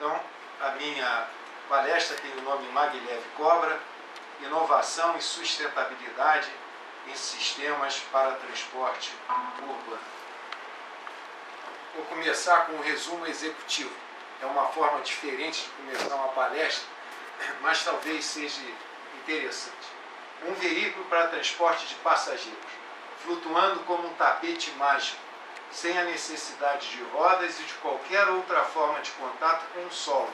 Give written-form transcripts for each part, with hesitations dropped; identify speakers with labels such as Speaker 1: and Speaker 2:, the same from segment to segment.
Speaker 1: Então, a minha palestra tem o nome Maglev Cobra, Inovação e Sustentabilidade em Sistemas para Transporte Urbano. Vou começar com um resumo executivo. É uma forma diferente de começar uma palestra, mas talvez seja interessante. Um veículo para transporte de passageiros, flutuando como um tapete mágico, sem a necessidade de rodas e de qualquer outra forma de contato com o solo,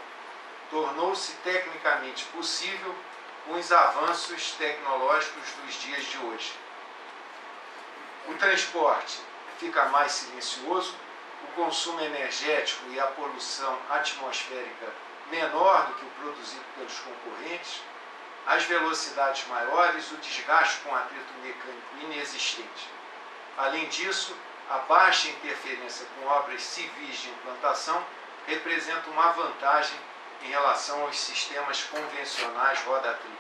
Speaker 1: tornou-se tecnicamente possível com os avanços tecnológicos dos dias de hoje. O transporte fica mais silencioso, o consumo energético e a poluição atmosférica menor do que o produzido pelos concorrentes, as velocidades maiores, o desgaste com atrito mecânico inexistente. Além disso, a baixa interferência com obras civis de implantação representa uma vantagem em relação aos sistemas convencionais roda-trilho.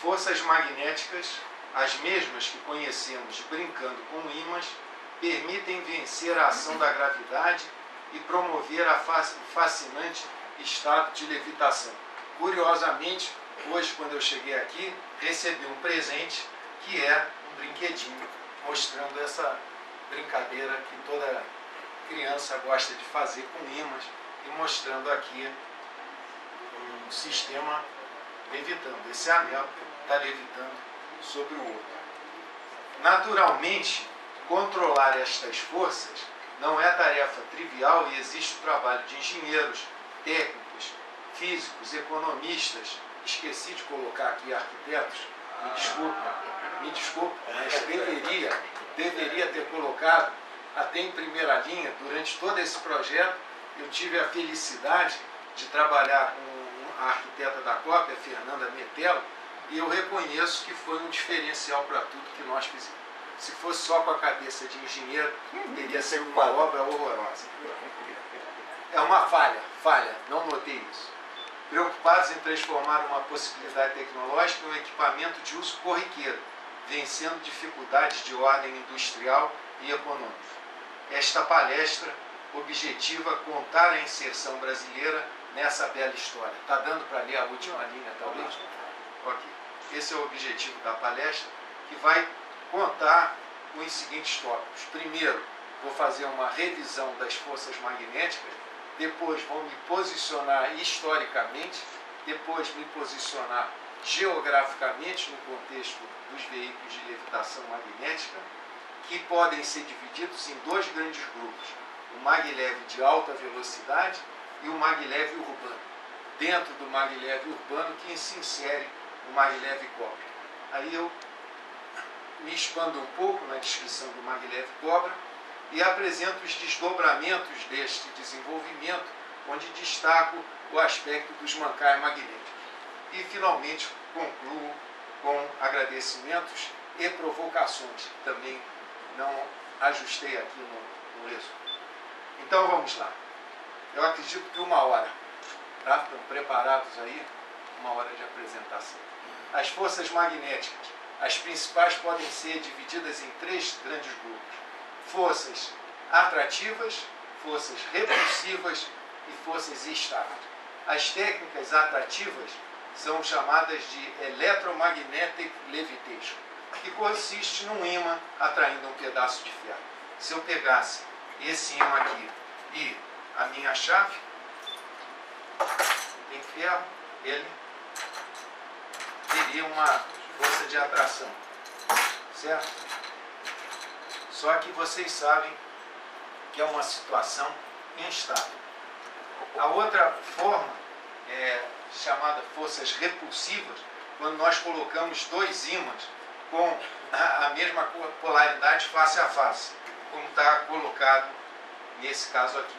Speaker 1: Forças magnéticas, as mesmas que conhecemos brincando com ímãs, permitem vencer a ação da gravidade e promover o fascinante estado de levitação. Curiosamente, hoje, quando eu cheguei aqui, recebi um presente que é um brinquedinho, mostrando essa brincadeira que toda criança gosta de fazer com ímãs e mostrando aqui um sistema levitando. Esse anel está levitando sobre o outro. Naturalmente, controlar estas forças não é tarefa trivial e existe o trabalho de engenheiros, técnicos, físicos, economistas. Esqueci de colocar aqui arquitetos, me desculpa, mas deveria ter colocado até em primeira linha. Durante todo esse projeto, eu tive a felicidade de trabalhar com a arquiteta da cópia, Fernanda Metello, e eu reconheço que foi um diferencial para tudo que nós fizemos. Se fosse só com a cabeça de engenheiro, teria sido uma obra horrorosa. É uma falha, não notei isso. Preocupados em transformar uma possibilidade tecnológica em um equipamento de uso corriqueiro, vencendo dificuldades de ordem industrial e econômica. Esta palestra objetiva contar a inserção brasileira nessa bela história. Está dando para ler a última linha, talvez? Ok. Esse é o objetivo da palestra, que vai contar os seguintes tópicos. Primeiro, vou fazer uma revisão das forças magnéticas, depois vou me posicionar historicamente, depois me posicionar geograficamente no contexto dos veículos de levitação magnética, que podem ser divididos em dois grandes grupos, o maglev de alta velocidade e o maglev urbano. Dentro do maglev urbano que se insere o maglev cobra. Aí eu me expando um pouco na descrição do maglev cobra e apresento os desdobramentos deste desenvolvimento, onde destaco o aspecto dos mancais magnéticos. E, finalmente, concluo com agradecimentos e provocações. Também não ajustei aqui no resumo. Então, vamos lá. Eu acredito que 1 hora. Tá? Estão preparados aí? 1 hora de apresentação. As forças magnéticas. As principais podem ser divididas em 3 grandes grupos. Forças atrativas, forças repulsivas e forças estáveis. As técnicas atrativas são chamadas de Electromagnetic Levitation, que consiste num ímã atraindo um pedaço de ferro. Se eu pegasse esse ímã aqui e a minha chave, tem ferro, ele teria uma força de atração, certo? Só que vocês sabem que é uma situação instável. A outra forma é chamada forças repulsivas, quando nós colocamos 2 ímãs com a mesma polaridade face a face, como está colocado nesse caso aqui.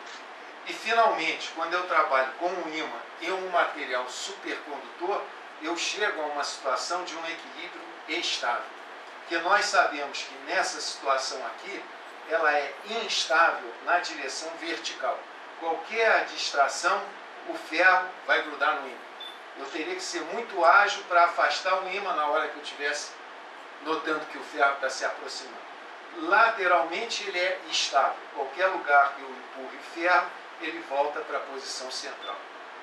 Speaker 1: E finalmente, quando eu trabalho com um ímã e um material supercondutor, eu chego a uma situação de um equilíbrio estável. Porque nós sabemos que nessa situação aqui, ela é instável na direção vertical. Qualquer distração, o ferro vai grudar no ímã. Eu teria que ser muito ágil para afastar o ímã na hora que eu estivesse notando que o ferro está se aproximando. Lateralmente ele é estável. Qualquer lugar que eu empurre o ferro, ele volta para a posição central.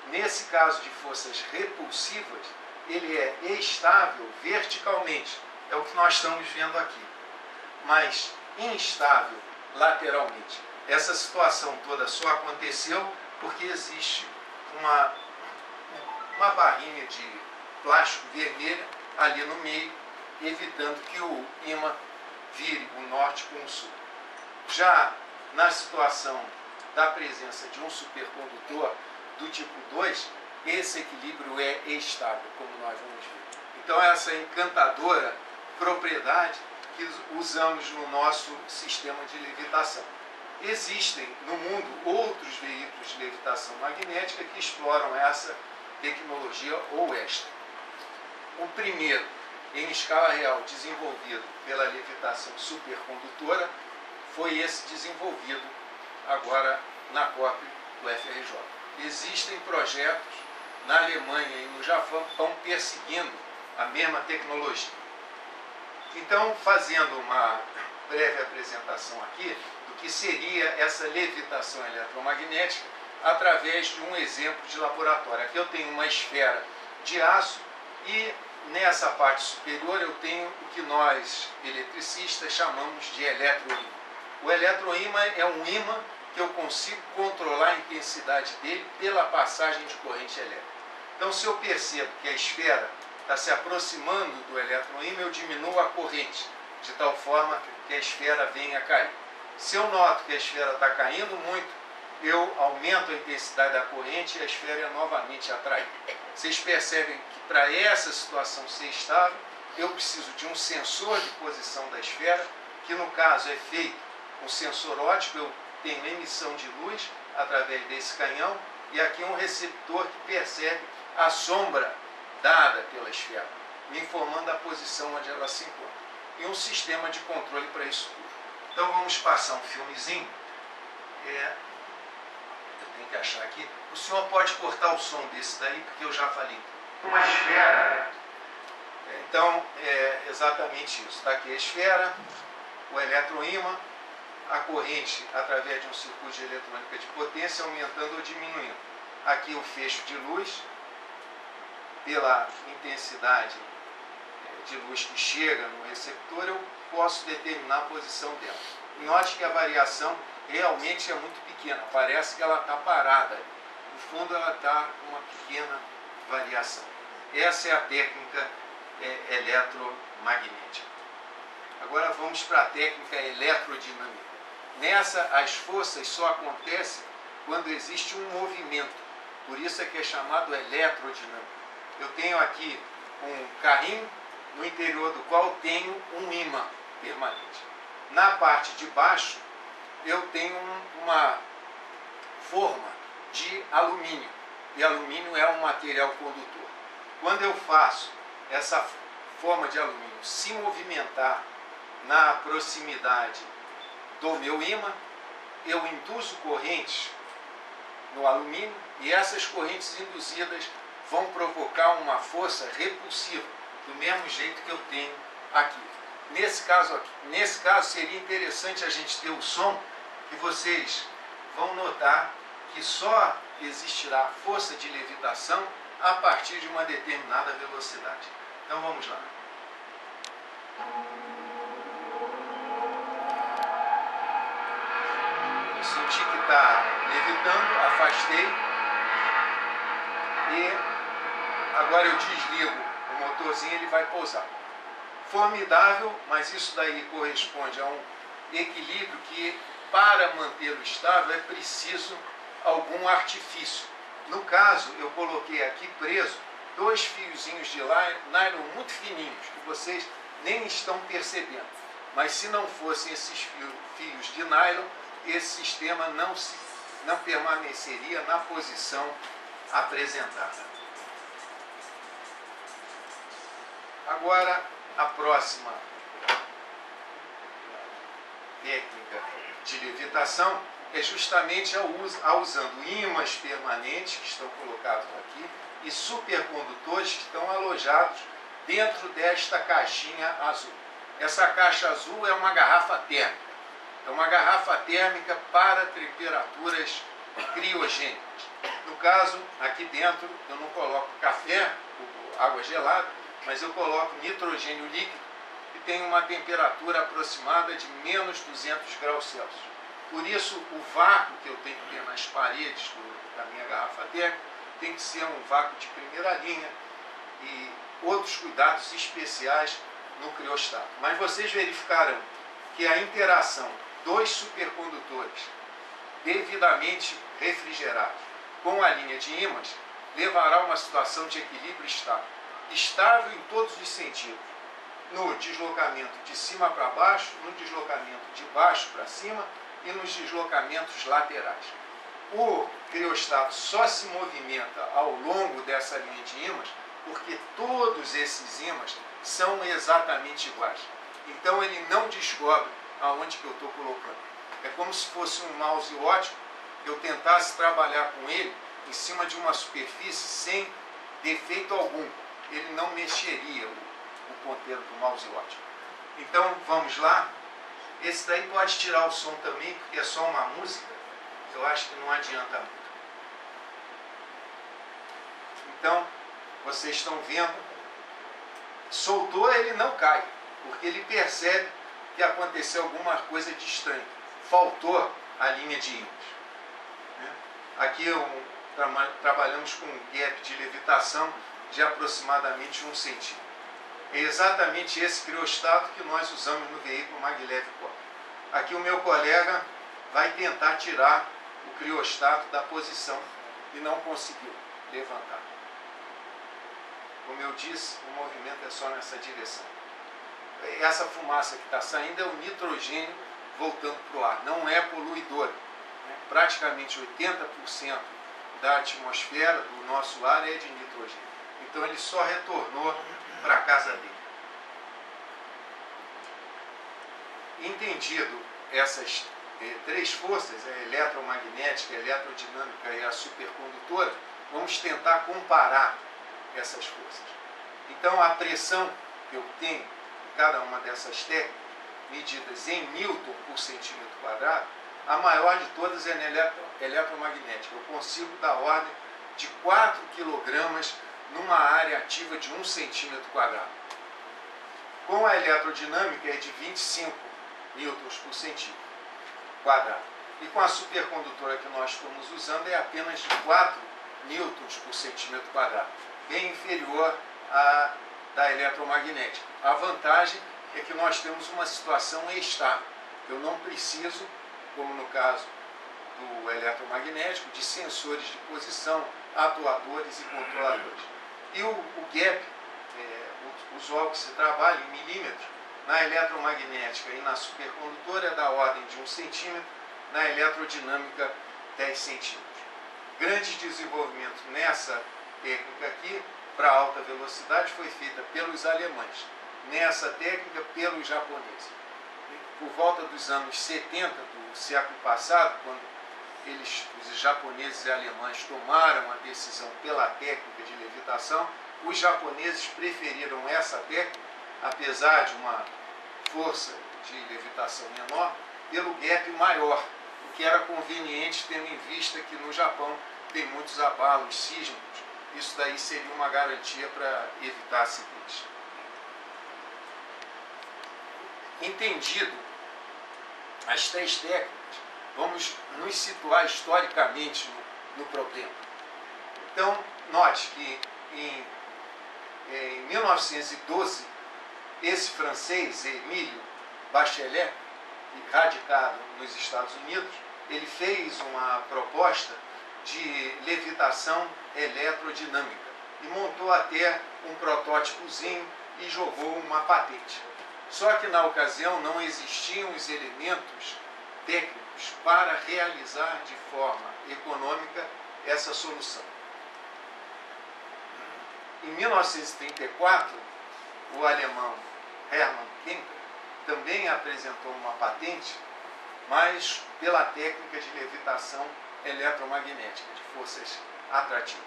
Speaker 1: Nesse caso de forças repulsivas, ele é estável verticalmente. É o que nós estamos vendo aqui. Mas instável lateralmente. Essa situação toda só aconteceu porque existe uma barrinha de plástico vermelha ali no meio, evitando que o ímã vire o norte com o sul. Já na situação da presença de um supercondutor do tipo 2, esse equilíbrio é estável, como nós vamos ver. Então, essa encantadora propriedade que usamos no nosso sistema de levitação. Existem no mundo outros veículos de levitação magnética que exploram essa tecnologia ou esta. O primeiro, em escala real, desenvolvido pela levitação supercondutora, foi esse desenvolvido agora na COP do FRJ. Existem projetos na Alemanha e no Japão que estão perseguindo a mesma tecnologia. Então, fazendo uma breve apresentação aqui do que seria essa levitação eletromagnética através de um exemplo de laboratório. Aqui eu tenho uma esfera de aço e nessa parte superior eu tenho o que nós, eletricistas, chamamos de eletroímã. O eletroímã é um ímã que eu consigo controlar a intensidade dele pela passagem de corrente elétrica. Então, se eu percebo que a esfera está se aproximando do eletroímã, eu diminuo a corrente, de tal forma que a esfera venha a cair. Se eu noto que a esfera está caindo muito, eu aumento a intensidade da corrente e a esfera é novamente atraída. Vocês percebem que para essa situação ser estável, eu preciso de um sensor de posição da esfera, que no caso é feito um sensor óptico, eu tenho emissão de luz através desse canhão, e aqui um receptor que percebe a sombra dada pela esfera, me informando a posição onde ela se encontra. E um sistema de controle para isso tudo. Então vamos passar um filmezinho. Eu tenho que achar aqui. O senhor pode cortar o som desse daí, porque eu já falei. Uma esfera. Então, é exatamente isso. Está aqui a esfera, o eletroímã, a corrente através de um circuito de eletrônica de potência aumentando ou diminuindo. Aqui o feixe de luz, pela intensidade de luz que chega no receptor, eu posso determinar a posição dela. Note que a variação realmente é muito pequena, parece que ela está parada. No fundo, ela está com uma pequena variação. Essa é a técnica eletromagnética. Agora vamos para a técnica eletrodinâmica. Nessa, as forças só acontecem quando existe um movimento. Por isso é que é chamado eletrodinâmico. Eu tenho aqui um carrinho, no interior do qual tenho um ímã permanente. Na parte de baixo, eu tenho uma forma de alumínio. E alumínio é um material condutor. Quando eu faço essa forma de alumínio se movimentar na proximidade do meu ímã, eu induzo correntes no alumínio e essas correntes induzidas vão provocar uma força repulsiva, do mesmo jeito que eu tenho aqui. Nesse caso seria interessante a gente ter o som, que vocês vão notar que só existirá força de levitação a partir de uma determinada velocidade. Então vamos lá. Eu senti que está levitando, afastei e agora eu desligo o motorzinho, ele vai pousar. Formidável, mas isso daí corresponde a um equilíbrio que, para mantê-lo estável, é preciso algum artifício. No caso, eu coloquei aqui preso 2 fiozinhos de nylon muito fininhos, que vocês nem estão percebendo. Mas se não fossem esses fios de nylon, esse sistema não permaneceria na posição apresentada. Agora, a próxima técnica de levitação é justamente usando ímãs permanentes, que estão colocados aqui, e supercondutores que estão alojados dentro desta caixinha azul. Essa caixa azul é uma garrafa térmica. É uma garrafa térmica para temperaturas criogênicas. No caso, aqui dentro, eu não coloco café, água gelada, mas eu coloco nitrogênio líquido, que tem uma temperatura aproximada de menos 200 graus Celsius. Por isso, o vácuo que eu tenho que ter nas paredes da minha garrafa térmica tem que ser um vácuo de primeira linha e outros cuidados especiais no criostato. Mas vocês verificaram que a interação dos supercondutores devidamente refrigerados com a linha de ímãs levará a uma situação de equilíbrio estável em todos os sentidos, no deslocamento de cima para baixo, no deslocamento de baixo para cima e nos deslocamentos laterais. O criostato só se movimenta ao longo dessa linha de ímãs porque todos esses ímãs são exatamente iguais. Então ele não descobre aonde que eu estou colocando. É como se fosse um mouse óptico, eu tentasse trabalhar com ele em cima de uma superfície sem defeito algum. Ele não mexeria o ponteiro do mouse óptico. Então vamos lá. Esse daí pode tirar o som também, porque é só uma música. Eu acho que não adianta muito. Então, vocês estão vendo, soltou, ele não cai, porque ele percebe que aconteceu alguma coisa de estranho. Faltou a linha de ímãs. Aqui trabalhamos com um gap de levitação de aproximadamente 1 centímetro. É exatamente esse criostato que nós usamos no veículo Maglev Cop. Aqui o meu colega vai tentar tirar o criostato da posição e não conseguiu levantar. Como eu disse, o movimento é só nessa direção. Essa fumaça que está saindo é o nitrogênio voltando para o ar, não é poluidor. Praticamente 80% da atmosfera do nosso ar é de nitrogênio. Então ele só retornou para a casa dele. Entendido essas três forças, a eletromagnética, a eletrodinâmica e a supercondutora, vamos tentar comparar essas forças. Então a pressão que eu tenho em cada uma dessas técnicas, medidas em Newton por centímetro quadrado, a maior de todas é na eletromagnética. Eu consigo dar ordem de 4 kg numa área ativa de 1 centímetro quadrado. Com a eletrodinâmica é de 25 newtons por centímetro quadrado. E com a supercondutora que nós estamos usando é apenas de 4 newtons por centímetro quadrado, bem inferior à da eletromagnética. A vantagem é que nós temos uma situação estável. Eu não preciso, como no caso do eletromagnético, de sensores de posição, atuadores e controladores. E o gap, os óculos se trabalham em milímetros, na eletromagnética e na supercondutora é da ordem de 1 centímetro, na eletrodinâmica 10 centímetros. Grande desenvolvimento nessa técnica aqui, para alta velocidade, foi feita pelos alemães. Nessa técnica, pelos japoneses. Por volta dos anos 70 do século passado, quando os japoneses e alemães tomaram a decisão pela técnica de levitação, os japoneses preferiram essa técnica, apesar de uma força de levitação menor, pelo gap maior, o que era conveniente, tendo em vista que no Japão tem muitos abalos sísmicos. Isso daí seria uma garantia para evitar acidentes. Entendido as três técnicas, vamos nos situar historicamente no problema. Então, note que em 1912, esse francês, Émile Bachelet, radicado nos Estados Unidos, ele fez uma proposta de levitação eletrodinâmica e montou até um protótipozinho e jogou uma patente. Só que na ocasião não existiam os elementos técnicos para realizar de forma econômica essa solução. Em 1934, o alemão Hermann Kemper também apresentou uma patente, mas pela técnica de levitação eletromagnética, de forças atrativas.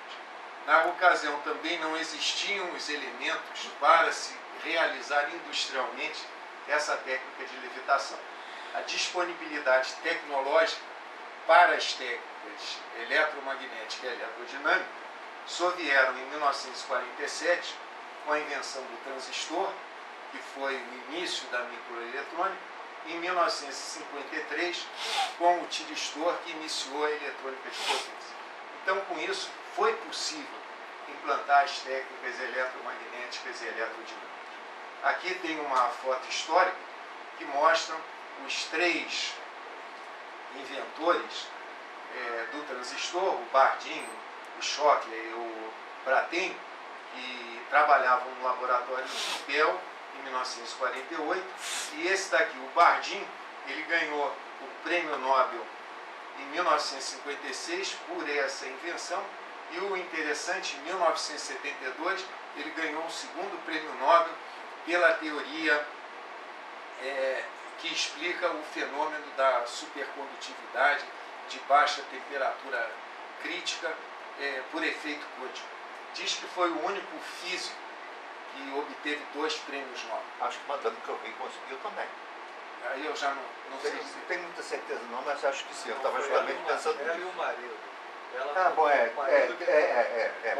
Speaker 1: Na ocasião também não existiam os elementos para se realizar industrialmente essa técnica de levitação. A disponibilidade tecnológica para as técnicas eletromagnética e eletrodinâmica só vieram em 1947 com a invenção do transistor, que foi o início da microeletrônica, e em 1953 com o tiristor, que iniciou a eletrônica de potência. Então, com isso, foi possível implantar as técnicas eletromagnéticas e eletrodinâmicas. Aqui tem uma foto histórica que mostra os três inventores do transistor, o Bardeen, o Schottler e o Brattain, que trabalhavam no laboratório de Bell em 1948, e esse daqui, o Bardeen, ele ganhou o Prêmio Nobel em 1956 por essa invenção, e o interessante, em 1972, ele ganhou o segundo Prêmio Nobel pela teoria que explica o fenômeno da supercondutividade de baixa temperatura crítica por efeito quântico. Diz que foi o único físico que obteve 2 prêmios Nobel.
Speaker 2: Acho que Madame Curie conseguiu também.
Speaker 1: Aí eu já não sei dizer.
Speaker 2: Não tenho muita certeza não, mas acho que sim. Eu estava justamente pensando nisso.
Speaker 3: Ela e o marido.
Speaker 2: Bom,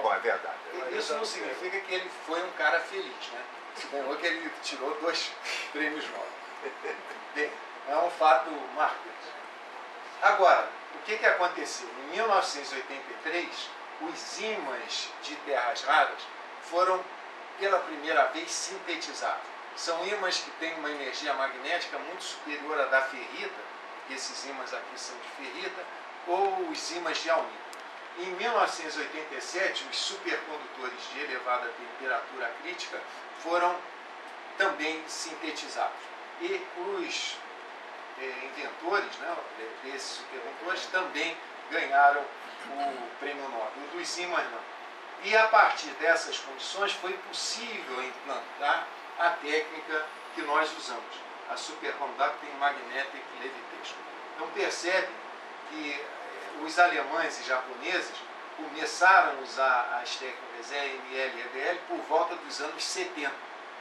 Speaker 2: bom, é verdade.
Speaker 1: Isso não significa que ele foi um cara feliz, né? Ganhou que ele tirou 2 prêmios Nobel. Bem, é um fato marcante. Agora, o que aconteceu? Em 1983, os ímãs de terras raras foram pela primeira vez sintetizados. São ímãs que têm uma energia magnética muito superior à da ferrita, esses ímãs aqui são de ferrita, ou os ímãs de alumínio. Em 1987, os supercondutores de elevada temperatura crítica foram também sintetizados. E os inventores, né, desses supercondutores também ganharam o prêmio Nobel. O dos ímãs não. E a partir dessas condições foi possível implantar a técnica que nós usamos, a Superconducting Magnetic Levitation. Então percebe que os alemães e japoneses começaram a usar as técnicas EML e EBL por volta dos anos 70,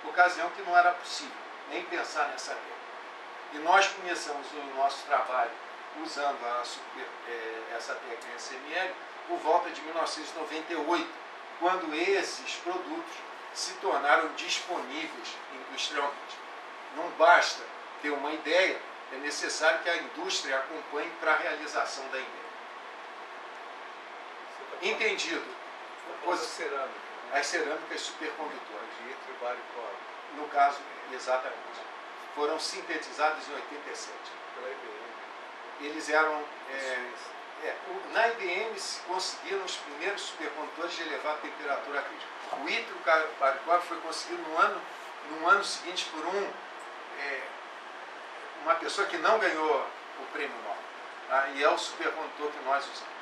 Speaker 1: ocasião que não era possível nem pensar nessa técnica. E nós começamos o nosso trabalho usando essa técnica SML por volta de 1998, quando esses produtos se tornaram disponíveis industrialmente. Não basta ter uma ideia, é necessário que a indústria acompanhe para a realização da ideia. Entendido? As cerâmicas supercondutoras. No caso, exatamente. Foram sintetizadas em 87.
Speaker 3: Pela IBM.
Speaker 1: Eles eram... na IBM se conseguiram os primeiros supercondutores de elevada temperatura crítica. O Ítalo Karikov foi conseguido no ano seguinte por uma pessoa que não ganhou o prêmio Nobel. Tá? E é o supercondutor que nós usamos.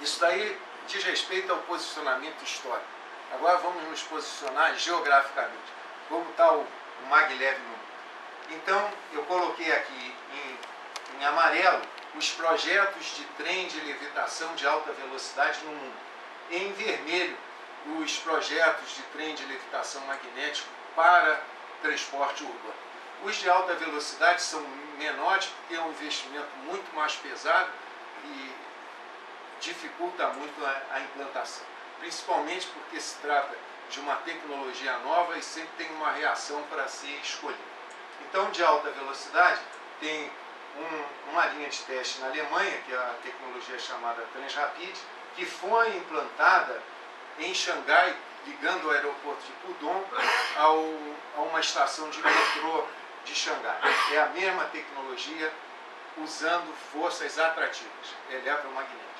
Speaker 1: Isso daí diz respeito ao posicionamento histórico. Agora vamos nos posicionar geograficamente. Como está o maglev no mundo. Então, eu coloquei aqui em amarelo os projetos de trem de levitação de alta velocidade no mundo. Em vermelho, os projetos de trem de levitação magnético para transporte urbano. Os de alta velocidade são menores porque é um investimento muito mais pesado e dificulta muito a implantação. Principalmente porque se trata de uma tecnologia nova e sempre tem uma reação para ser escolhida. Então, de alta velocidade, tem uma linha de teste na Alemanha, que é a tecnologia chamada Transrapid, que foi implantada em Xangai, ligando o aeroporto de Pudong a uma estação de metrô de Xangai. É a mesma tecnologia usando forças atrativas eletromagnéticas.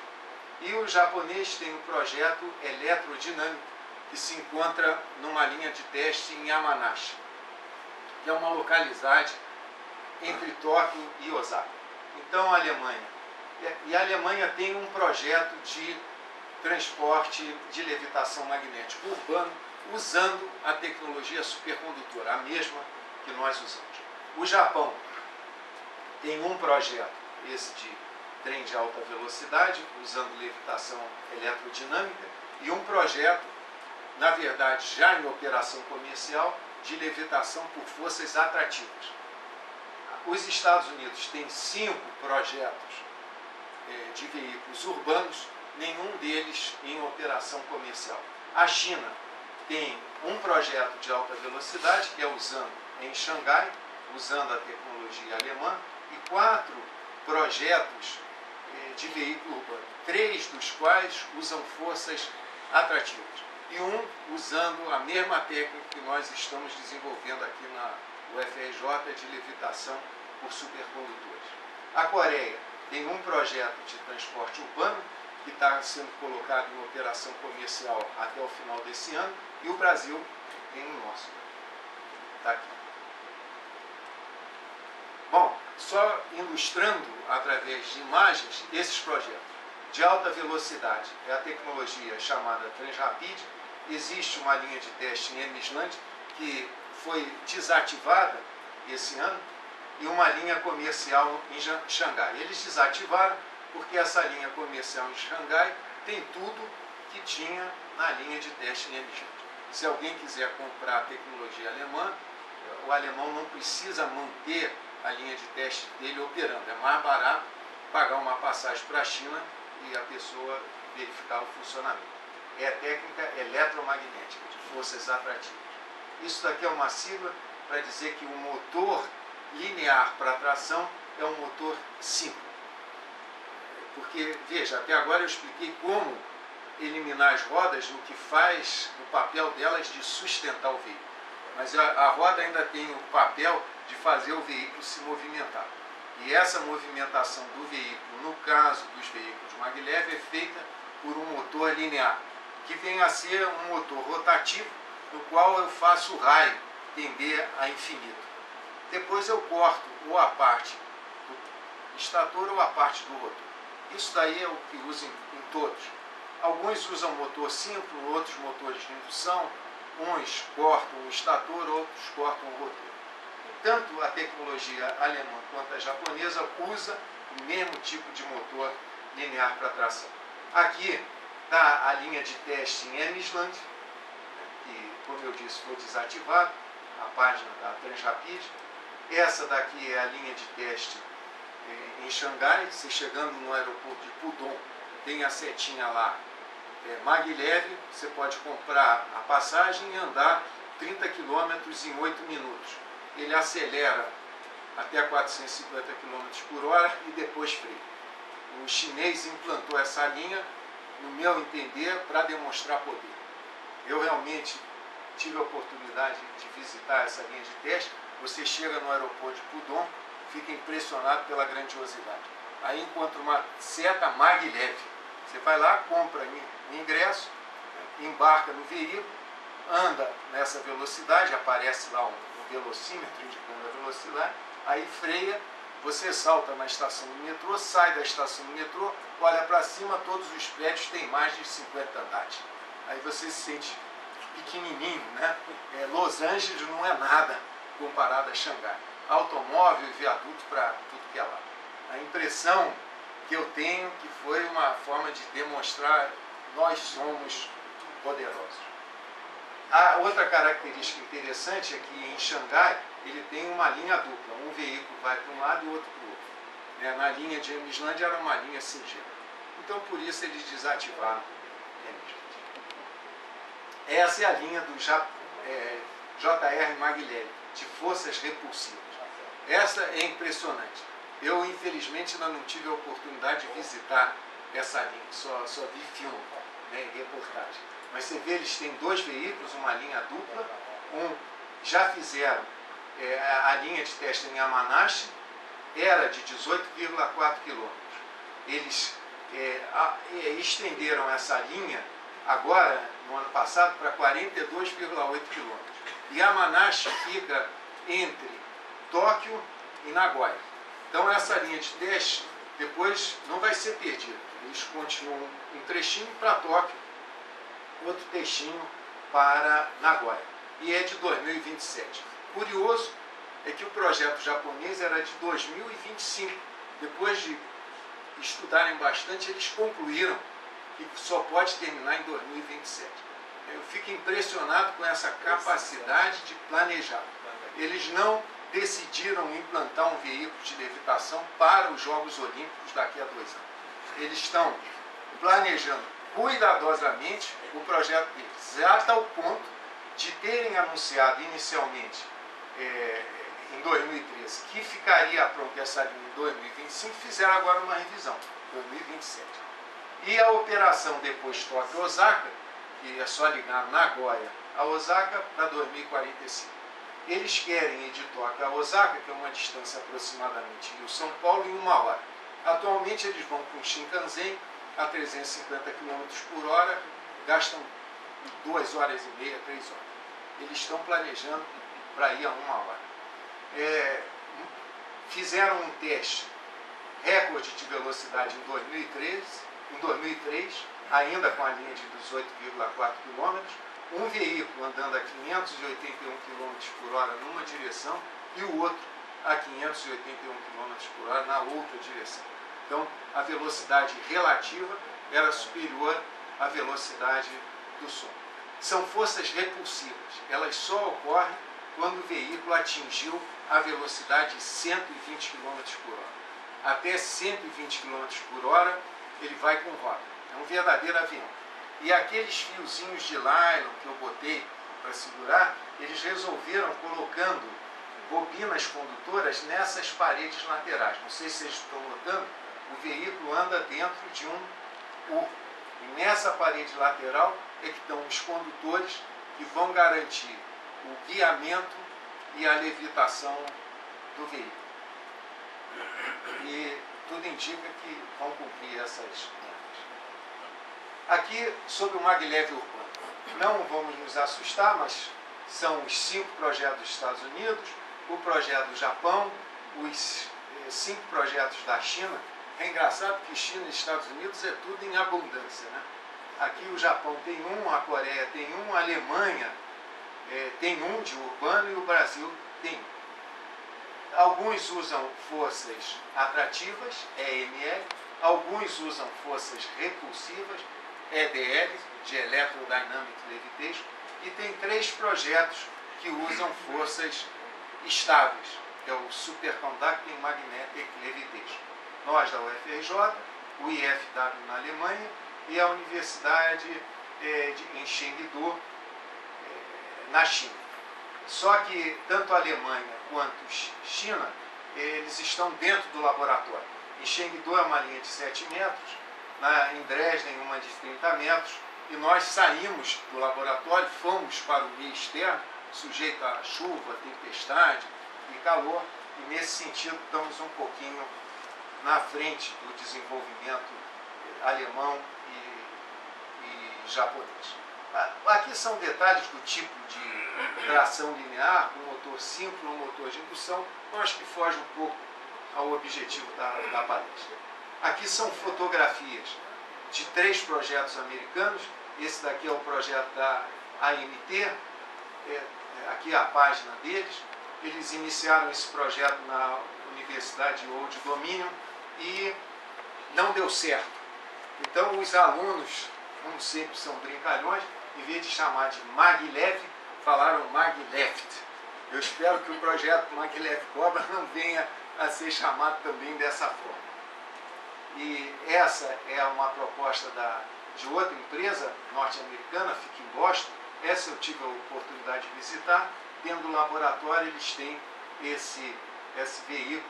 Speaker 1: E o japonês tem um projeto eletrodinâmico que se encontra numa linha de teste em Yamanashi, que é uma localidade entre Tóquio e Osaka. Então a Alemanha tem um projeto de transporte de levitação magnética urbano usando a tecnologia supercondutora, a mesma que nós usamos. O Japão tem um projeto, esse de trem de alta velocidade, usando levitação eletrodinâmica, e um projeto, na verdade, já em operação comercial, de levitação por forças atrativas. Os Estados Unidos têm 5 projetos de veículos urbanos, nenhum deles em operação comercial. A China tem um projeto de alta velocidade, que é em Xangai, usando a tecnologia alemã, e 4 projetos de veículo urbano, 3 dos quais usam forças atrativas, e um usando a mesma técnica que nós estamos desenvolvendo aqui na UFRJ de levitação por supercondutores. A Coreia tem um projeto de transporte urbano que está sendo colocado em operação comercial até o final desse ano, e o Brasil tem o nosso. Está aqui. Bom, só ilustrando através de imagens esses projetos. De alta velocidade é a tecnologia chamada Transrapid. Existe uma linha de teste em Emisland que foi desativada esse ano, e uma linha comercial em Xangai. Eles desativaram porque essa linha comercial em Xangai tem tudo que tinha na linha de teste em Emisland. Se alguém quiser comprar a tecnologia alemã, o alemão não precisa manter a linha de teste dele operando. É mais barato pagar uma passagem para a China e a pessoa verificar o funcionamento. É a técnica eletromagnética de forças atrativas. Isso daqui é uma sigla para dizer que o motor linear para tração é um motor simples. Porque, veja, até agora eu expliquei como eliminar as rodas, no que faz o papel delas de sustentar o veículo. Mas a roda ainda tem o papel de fazer o veículo se movimentar. E essa movimentação do veículo, no caso dos veículos maglev, é feita por um motor linear, que vem a ser um motor rotativo, no qual eu faço o raio tender a infinito. Depois eu corto ou a parte do estator ou a parte do rotor. Isso daí é o que uso em todos. Alguns usam motor simples, outros motores de indução, uns cortam o estator, outros cortam o rotor. Tanto a tecnologia alemã quanto a japonesa usa o mesmo tipo de motor linear para tração. Aqui está a linha de teste em Emisland, que, como eu disse, foi desativada, a página da Transrapid. Essa daqui é a linha de teste em Xangai. Você chegando no aeroporto de Pudong, tem a setinha lá, maglev, você pode comprar a passagem e andar 30 km em 8 minutos. Ele acelera até 450 km por hora e depois freia. O chinês implantou essa linha, no meu entender, para demonstrar poder. Eu realmente tive a oportunidade de visitar essa linha de teste. Você chega no aeroporto de Pudong, fica impressionado pela grandiosidade. Aí encontra uma seta maglev. Você vai lá, compra o ingresso, embarca no veículo, anda nessa velocidade, aparece lá um velocímetro indicando a velocidade, aí freia, você salta na estação do metrô, sai da estação do metrô, olha para cima, todos os prédios têm mais de 50 andares. Aí você se sente pequenininho, né? Los Angeles não é nada comparado a Xangai. Automóvel e viaduto para tudo que é lá. A impressão que eu tenho que foi uma forma de demonstrar nós somos poderosos. A outra característica interessante é que em Xangai ele tem uma linha dupla. Um veículo vai para um lado e o outro para o outro. Na linha de Emisland era uma linha singela. Então por isso eles desativaram Emisland. Essa é a linha do JR Maglev, de forças repulsivas. Essa é impressionante. Eu, infelizmente, ainda não tive a oportunidade de visitar essa linha, só vi filme, em reportagem. Mas você vê, eles têm 2 veículos, uma linha dupla. Já fizeram a linha de teste em Yamanashi, era de 18,4 km. Eles estenderam essa linha, agora, no ano passado, para 42,8 km. Yamanashi fica entre Tóquio e Nagoya. Então essa linha de teste depois não vai ser perdida. Eles continuam um trechinho para Tóquio, outro trechinho para Nagoya. E é de 2027. Curioso é que o projeto japonês era de 2025. Depois de estudarem bastante, eles concluíram que só pode terminar em 2027. Eu fico impressionado com essa capacidade de planejar. Eles não decidiram implantar um veículo de levitação para os Jogos Olímpicos daqui a 2 anos. Eles estão planejando cuidadosamente o projeto deles, a tal ponto de terem anunciado inicialmente, em 2013, que ficaria pronto essa linha em 2025, fizeram agora uma revisão, 2027. E a operação depois Tóquio-Osaka, que é só ligar Nagoya a Osaka, para 2045. Eles querem ir de Tóquio a Osaka, que é uma distância aproximadamente Rio-São Paulo, em 1 hora. Atualmente eles vão com o Shinkansen a 350 km por hora, gastam 2 horas e meia, 3 horas. Eles estão planejando para ir a 1 hora. Fizeram um teste recorde de velocidade em 2003, ainda com a linha de 18,4 km, um veículo andando a 581 km por hora numa direção e o outro a 581 km por hora na outra direção. Então, a velocidade relativa era superior à velocidade do som. São forças repulsivas. Elas só ocorrem quando o veículo atingiu a velocidade de 120 km por hora. Até 120 km por hora, ele vai com roda. É um verdadeiro avião. E aqueles fiozinhos de nylon que eu botei para segurar, eles resolveram colocando bobinas condutoras nessas paredes laterais. Não sei se vocês estão notando, o veículo anda dentro de um U. E nessa parede lateral é que estão os condutores que vão garantir o guiamento e a levitação do veículo. E tudo indica que vão cumprir essas metas. Aqui, sobre o maglev urbano. Não vamos nos assustar, mas são os 5 projetos dos Estados Unidos, o projeto do Japão, os 5 projetos da China. É engraçado que China e Estados Unidos é tudo em abundância, né? Aqui o Japão tem um, a Coreia tem um, a Alemanha tem um de urbano e o Brasil tem um. Alguns usam forças atrativas, EML, alguns usam forças repulsivas, EDL, de Electrodynamic Levitation, e tem 3 projetos que usam forças estáveis, que é o Superconducting Magnetic Levitation. Nós da UFRJ, o IFW na Alemanha e a Universidade em Chengdu, na China. Só que tanto a Alemanha quanto China, eles estão dentro do laboratório. Em Chengdu é uma linha de 7 metros, em Dresden uma de 30 metros, e nós saímos do laboratório, fomos para o meio externo, sujeito a chuva, tempestade e calor, e nesse sentido estamos um pouquinho na frente do desenvolvimento alemão e japonês. Aqui são detalhes do tipo de tração linear, com motor síncrono, motor de indução, eu acho que foge um pouco ao objetivo da palestra. Aqui são fotografias de 3 projetos americanos. Esse daqui é o projeto da AMT, aqui é a página deles. Eles iniciaram esse projeto na Universidade Old Dominion e não deu certo. Então os alunos, como sempre são brincalhões, em vez de chamar de maglev, falaram magleft. Eu espero que o projeto maglev Cobra não venha a ser chamado também dessa forma. E essa é uma proposta de outra empresa norte-americana, fica em Boston. Essa eu tive a oportunidade de visitar. Dentro do laboratório eles têm esse veículo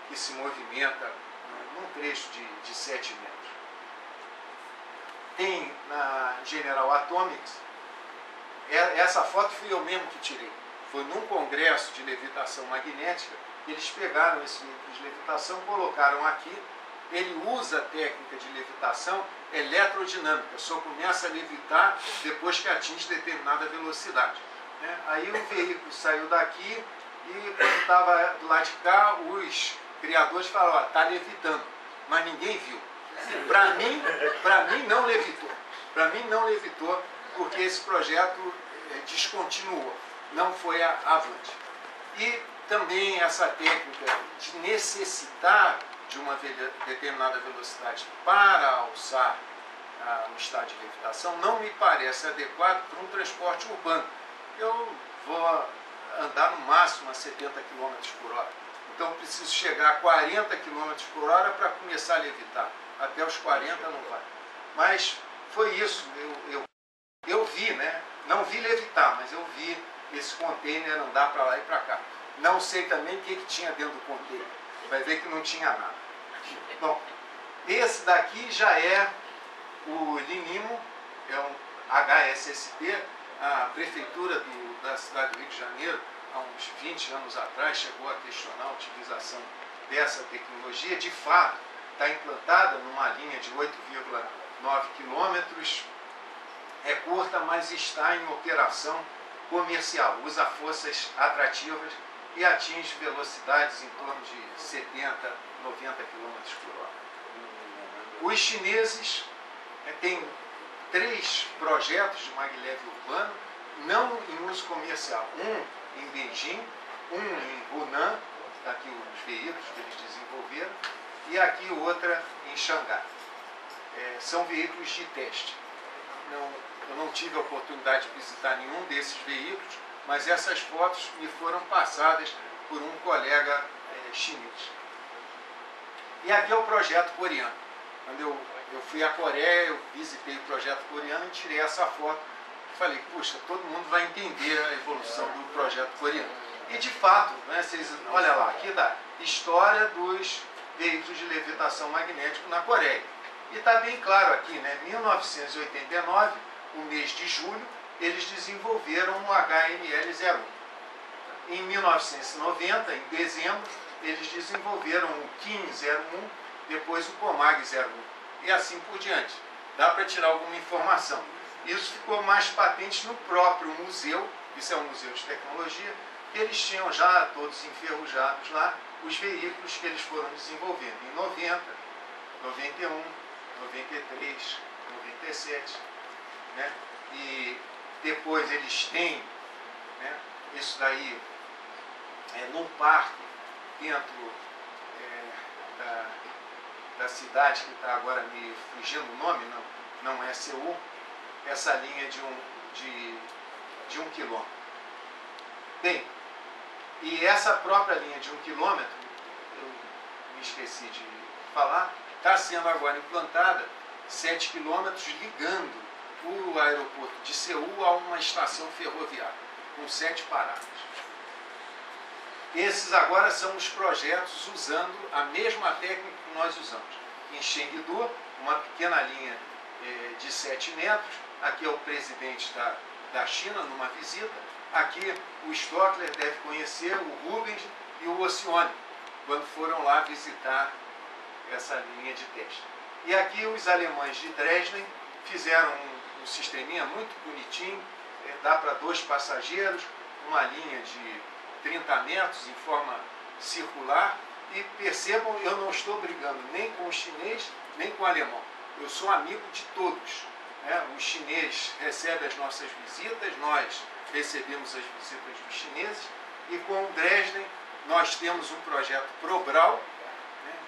Speaker 1: que se movimenta num trecho de 7 metros. Tem na General Atomics, essa foto fui eu mesmo que tirei. Foi num congresso de levitação magnética, eles pegaram esse veículo de levitação, colocaram aqui. Ele usa a técnica de levitação eletrodinâmica, só começa a levitar depois que atinge determinada velocidade. Aí o veículo saiu daqui e quando estava do lado de cá, os criadores falaram, está levitando, mas ninguém viu. Para mim não levitou. Para mim não levitou, porque esse projeto descontinuou, não foi avante. E também essa técnica de necessitar de uma determinada velocidade para alçar no estado de levitação, não me parece adequado para um transporte urbano. Eu vou andar no máximo a 70 km por hora. Então preciso chegar a 40 km por hora para começar a levitar. Até os 40 não vai. Mas foi isso. Eu vi, né? Não vi levitar, mas eu vi esse container andar para lá e para cá. Não sei também o que tinha dentro do container. Vai ver que não tinha nada. Bom, esse daqui já é o Linimo, é um HSST. A prefeitura da cidade do Rio de Janeiro, há uns 20 anos atrás, chegou a questionar a utilização dessa tecnologia. De fato, está implantada numa linha de 8,9 quilômetros. É curta, mas está em operação comercial. Usa forças atrativas e atinge velocidades em torno de 70, 90 km por hora. Os chineses têm 3 projetos de maglev urbano, não em uso comercial. Um em Beijing, um em Hunan, aqui os veículos que eles desenvolveram, e aqui outra em Xangai. São veículos de teste. Eu não tive a oportunidade de visitar nenhum desses veículos, mas essas fotos me foram passadas por um colega chinês. E aqui é o projeto coreano. Quando eu fui à Coreia, eu visitei o projeto coreano e tirei essa foto. Falei, puxa, todo mundo vai entender a evolução do projeto coreano. E de fato, né, olha lá, aqui dá história dos veículos de levitação magnético na Coreia. E está bem claro aqui, né, 1989, o mês de julho, eles desenvolveram o HNL01. Em 1990, em dezembro, eles desenvolveram o KIN01, depois o COMAG01. E assim por diante. Dá para tirar alguma informação. Isso ficou mais patente no próprio museu, isso é um museu de tecnologia, que eles tinham já todos enferrujados lá, os veículos que eles foram desenvolvendo em 90, 91, 93, 97, né? E depois eles têm, né, isso daí num parque dentro da cidade que está agora me fugindo o nome, não é Seul, essa linha de 1 quilômetro. Bem, e essa própria linha de 1 quilômetro, eu me esqueci de falar, está sendo agora implantada 7 quilômetros ligando o aeroporto de Seul a uma estação ferroviária, com 7 paradas. Esses agora são os projetos usando a mesma técnica que nós usamos. Em Chengdu, uma pequena linha de 7 metros, aqui é o presidente da China numa visita, aqui o Stockler deve conhecer o Rubens e o Ossione, quando foram lá visitar essa linha de teste. E aqui os alemães de Dresden fizeram um sisteminha muito bonitinho, dá para 2 passageiros, uma linha de 30 metros em forma circular, e percebam, eu não estou brigando nem com o chinês, nem com o alemão. Eu sou amigo de todos. O chinês recebe as nossas visitas, nós recebemos as visitas dos chineses, e com o Dresden nós temos um projeto Probral.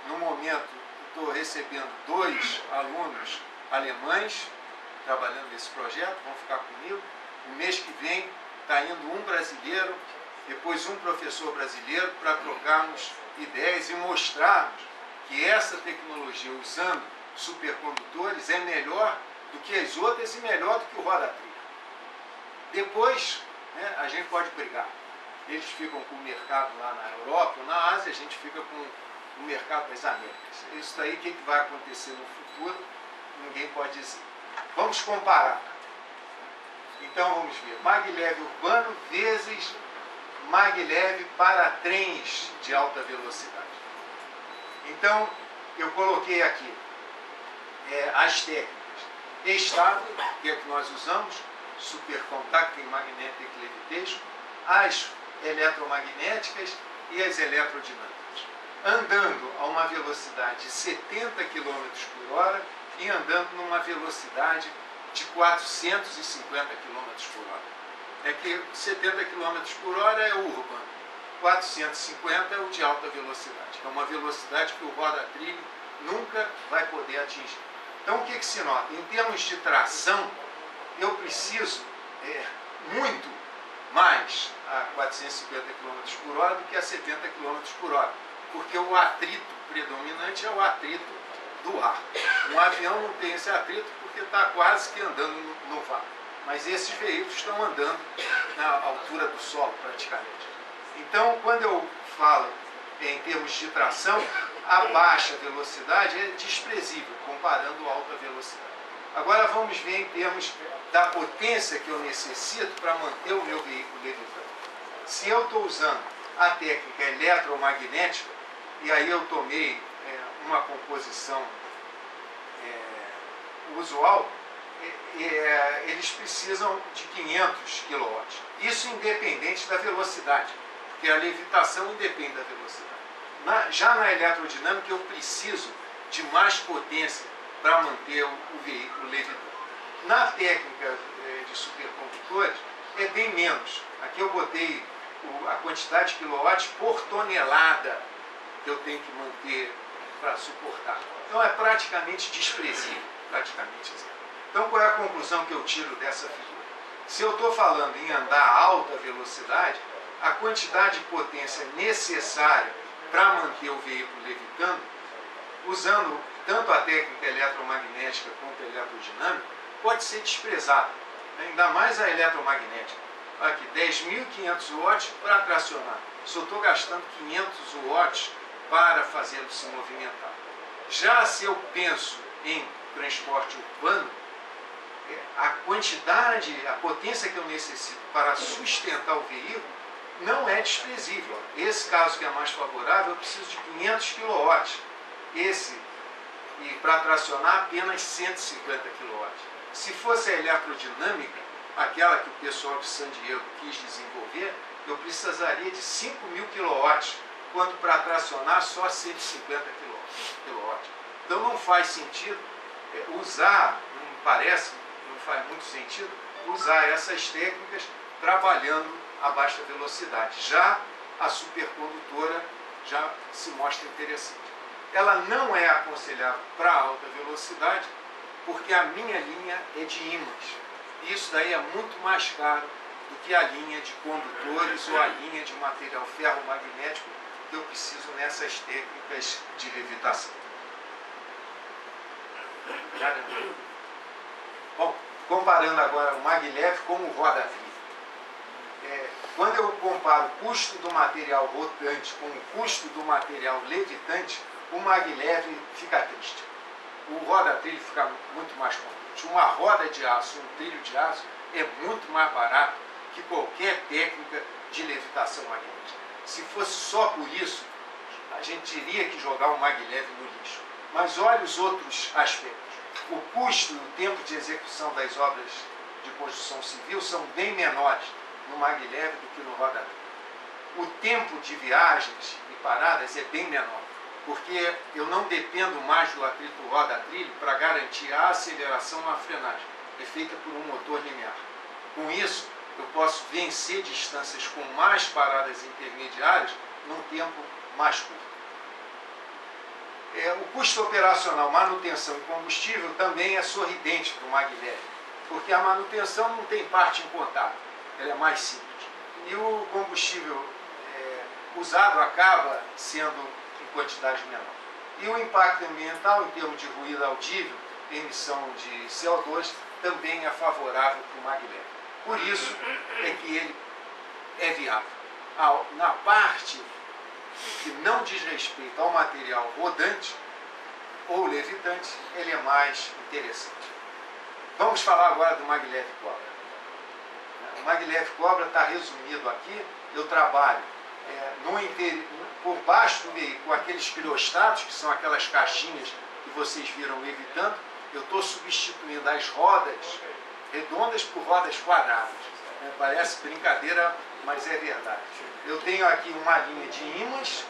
Speaker 1: No momento estou recebendo 2 alunos alemães trabalhando nesse projeto, vão ficar comigo. O mês que vem está indo um brasileiro, depois um professor brasileiro, para trocarmos ideias e mostrarmos que essa tecnologia usando supercondutores é melhor do que as outras e melhor do que o roda-trilho. Depois, a gente pode brigar. Eles ficam com o mercado lá na Europa ou na Ásia, a gente fica com o mercado das Américas. Isso daí, o que vai acontecer no futuro, ninguém pode dizer. Vamos comparar. Então vamos ver. Maglev urbano vezes maglev para trens de alta velocidade. Então, eu coloquei aqui as técnicas. Estável, que é que nós usamos, Superconducting Magnetic Levitation, as eletromagnéticas e as eletrodinâmicas. Andando a uma velocidade de 70 km por hora e andando numa velocidade de 450 km por hora. É que 70 km por hora é o urbano, 450 é o de alta velocidade, que é uma velocidade que o roda-trilho nunca vai poder atingir. Então, o que se nota? Em termos de tração, eu preciso muito mais a 450 km por hora do que a 70 km por hora, porque o atrito predominante é o atrito do ar. Um avião não tem esse atrito porque está quase que andando no vácuo, mas esses veículos estão andando na altura do solo, praticamente. Então, quando eu falo em termos de tração, a baixa velocidade é desprezível, comparando a alta velocidade. Agora vamos ver em termos da potência que eu necessito para manter o meu veículo levitando. Se eu estou usando a técnica eletromagnética, e aí eu tomei uma composição usual, eles precisam de 500 kW. Isso independente da velocidade, porque a levitação independe da velocidade. Já na eletrodinâmica eu preciso de mais potência para manter o veículo levitando. Na técnica de supercondutores é bem menos. Aqui eu botei a quantidade de quilowatts por tonelada que eu tenho que manter para suportar. Então é praticamente desprezível, praticamente zero. Então qual é a conclusão que eu tiro dessa figura? Se eu estou falando em andar a alta velocidade, a quantidade de potência necessária para manter o veículo levitando, usando tanto a técnica eletromagnética quanto a eletrodinâmica, pode ser desprezada, ainda mais a eletromagnética. Aqui, 10.500 watts para tracionar. Só estou gastando 500 watts para fazê-lo se movimentar. Já se eu penso em transporte urbano, a quantidade, a potência que eu necessito para sustentar o veículo não é desprezível. Esse caso que é mais favorável, eu preciso de 500 kW. E para tracionar apenas 150 kW. Se fosse a eletrodinâmica, aquela que o pessoal de San Diego quis desenvolver, eu precisaria de 5.000 kW, quanto para tracionar só 150 kW. Então não faz sentido usar, não faz muito sentido usar essas técnicas trabalhando a baixa velocidade. Já a supercondutora já se mostra interessante. Ela não é aconselhável para alta velocidade, porque a minha linha é de ímãs. E isso daí é muito mais caro do que a linha de condutores ou a linha de material ferromagnético que eu preciso nessas técnicas de levitação. Bom, comparando agora o maglev com o roda-trilho. Quando eu comparo o custo do material rotante com o custo do material levitante, o maglev fica triste. O roda-trilho fica muito mais contente. Uma roda de aço, um trilho de aço, é muito mais barato que qualquer técnica de levitação magnética. Se fosse só por isso, a gente teria que jogar o maglev no lixo. Mas olha os outros aspectos. O custo e o tempo de execução das obras de construção civil são bem menores no maglev do que no roda-trilho. O tempo de viagens e paradas é bem menor, porque eu não dependo mais do atrito roda-trilho para garantir a aceleração ou a frenagem. É feita por um motor linear. Com isso, eu posso vencer distâncias com mais paradas intermediárias num tempo mais curto. O custo operacional, manutenção e combustível também é sorridente para o maglev, porque a manutenção não tem parte em contato, ela é mais simples. E o combustível usado acaba sendo em quantidade menor. E o impacto ambiental, em termos de ruído audível, emissão de CO2, também é favorável para o maglev. Por isso é que ele é viável. Na parte que não diz respeito ao material rodante ou levitante, ele é mais interessante. Vamos falar agora do maglev cobra. O maglev cobra está resumido aqui. Eu trabalho por baixo do veículo com aqueles criostáticos, que são aquelas caixinhas que vocês viram levitando. Eu estou substituindo as rodas redondas por rodas quadradas. Parece brincadeira, mas é verdade. Eu tenho aqui uma linha de ímãs,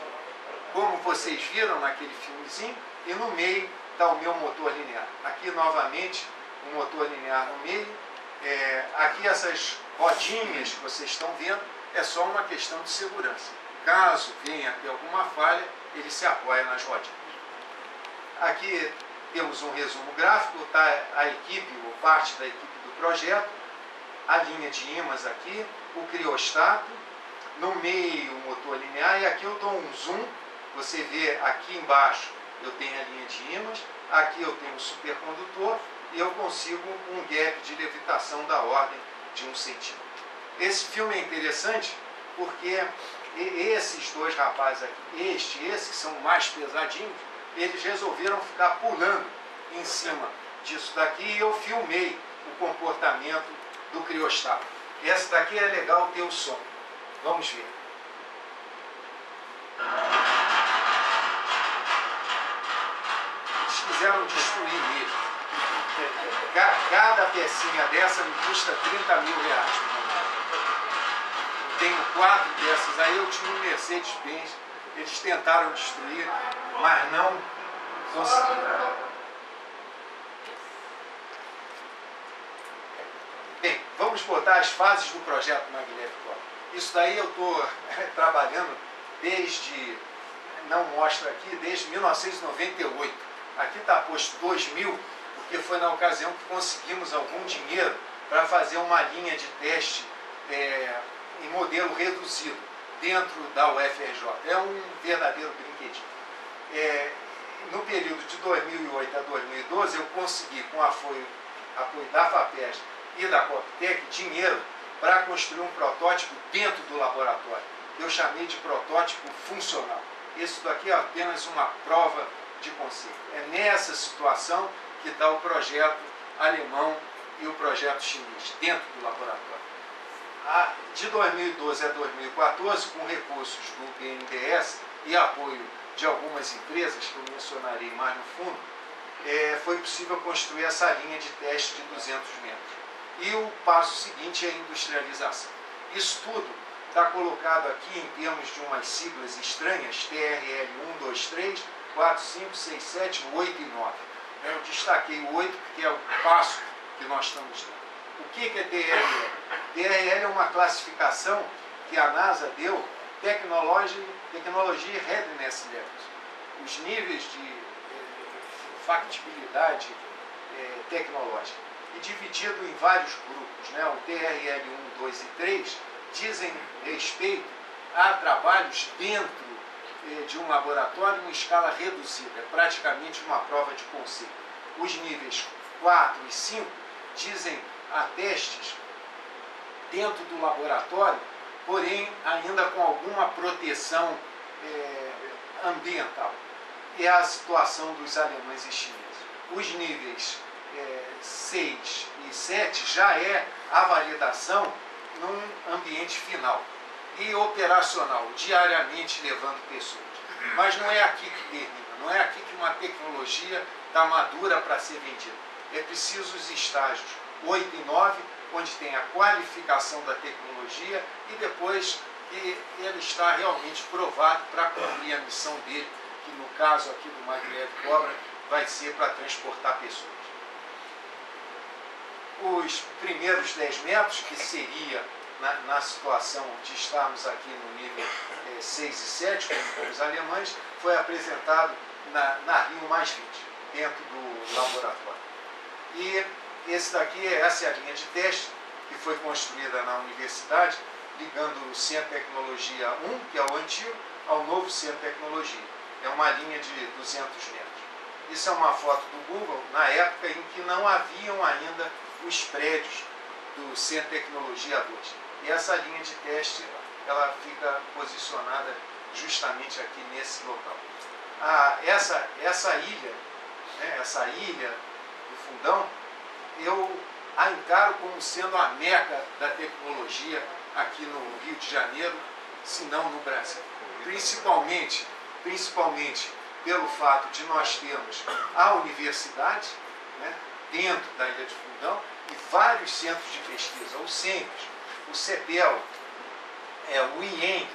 Speaker 1: como vocês viram naquele filmezinho, e no meio está o meu motor linear. Aqui, novamente, o motor linear no meio. Aqui, essas rodinhas que vocês estão vendo, é só uma questão de segurança. Caso venha ter alguma falha, ele se apoia nas rodinhas. Aqui temos um resumo gráfico, está a equipe, ou parte da equipe do projeto, a linha de ímãs aqui, o criostato, no meio o motor linear, e aqui eu dou um zoom, você vê aqui embaixo eu tenho a linha de ímãs, aqui eu tenho o supercondutor, e eu consigo um gap de levitação da ordem de 1 centímetro. Esse filme é interessante porque esses dois rapazes aqui, este e esse, que são mais pesadinhos, eles resolveram ficar pulando em cima disso daqui e eu filmei o comportamento do criostato. Essa daqui é legal ter o som. Vamos ver. Eles quiseram destruir mesmo. Cada pecinha dessa me custa 30 mil reais. Tenho 4 dessas aí, eu tinha um Mercedes-Benz. Eles tentaram destruir, mas não conseguiram. Bem, vamos botar as fases do projeto Maglev Cobra. Isso daí eu estou trabalhando desde, não mostra aqui, desde 1998. Aqui está posto 2000, porque foi na ocasião que conseguimos algum dinheiro para fazer uma linha de teste em modelo reduzido dentro da UFRJ. É um verdadeiro brinquedinho. No período de 2008 a 2012, eu consegui, com apoio da FAPESP e da Coptec, dinheiro para construir um protótipo dentro do laboratório. Eu chamei de protótipo funcional. Isso daqui é apenas uma prova de conceito. É nessa situação que está o projeto alemão e o projeto chinês, dentro do laboratório. De 2012 a 2014, com recursos do BNDES e apoio de algumas empresas, que eu mencionarei mais no fundo, foi possível construir essa linha de teste de 200 metros. E o passo seguinte é a industrialização. Isso tudo está colocado aqui em termos de umas siglas estranhas, TRL 1, 2, 3, 4, 5, 6, 7, 8 e 9. Eu destaquei o 8 porque é o passo que nós estamos dando. O que é TRL? TRL é uma classificação que a NASA deu, Technology Readiness Levels, os níveis de factibilidade tecnológica, e dividido em vários grupos, né? O TRL 1, 2 e 3 dizem respeito a trabalhos dentro de um laboratório em escala reduzida, é praticamente uma prova de conceito. Os níveis 4 e 5 dizem a testes dentro do laboratório, porém ainda com alguma proteção ambiental. É a situação dos alemães e chineses. Os níveis 6 e 7 já é a validação num ambiente final e operacional, diariamente levando pessoas. Mas não é aqui que termina, não é aqui que uma tecnologia está madura para ser vendida. É preciso os estágios 8 e 9, onde tem a qualificação da tecnologia e depois que ele está realmente provado para cumprir a missão dele, que no caso aqui do Maglev Cobra vai ser para transportar pessoas. Os primeiros 10 metros, que seria na situação de estarmos aqui no nível 6 e 7, como os alemães, foi apresentado na Rio+20, dentro do laboratório. E essa é a linha de teste que foi construída na universidade, ligando o Centro de Tecnologia 1, que é o antigo, ao novo Centro de Tecnologia. É uma linha de 200 metros. Isso é uma foto do Google, na época em que não haviam ainda os prédios do Centro de Tecnologia 2. E essa linha de teste, ela fica posicionada justamente aqui nesse local. Essa ilha, né, essa ilha do Fundão, eu a encaro como sendo a meca da tecnologia aqui no Rio de Janeiro, se não no Brasil. Principalmente pelo fato de nós termos a universidade, né, dentro da Ilha de Fundão, e vários centros de pesquisa, o CENPES, o CEPEL, o IEM,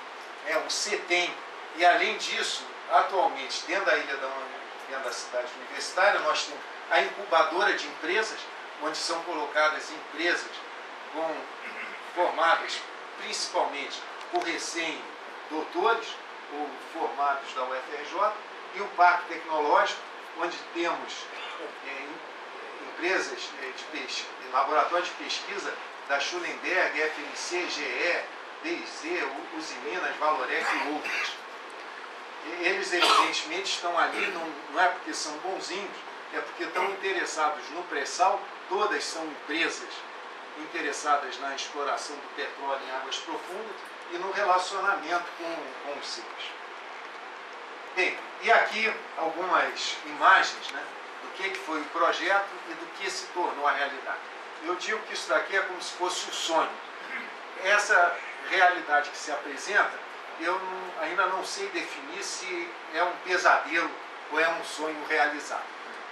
Speaker 1: o CETEM, e além disso, atualmente, dentro da cidade universitária, nós temos a incubadora de empresas, onde são colocadas empresas formadas principalmente por recém-doutores ou formados da UFRJ, e o Parque Tecnológico, onde temos empresas de laboratório de pesquisa da Schulenberg, FMC, GE, DIZ, Usiminas, Valorec e outras. Eles, evidentemente, estão ali, não é porque são bonzinhos, é porque estão interessados no pré-sal. Todas são empresas interessadas na exploração do petróleo em águas profundas e no relacionamento com os ciclos. Bem, e aqui algumas imagens, né, do que foi o projeto e do que se tornou a realidade. Eu digo que isso daqui é como se fosse um sonho. Essa realidade que se apresenta, eu ainda não sei definir se é um pesadelo ou é um sonho realizado.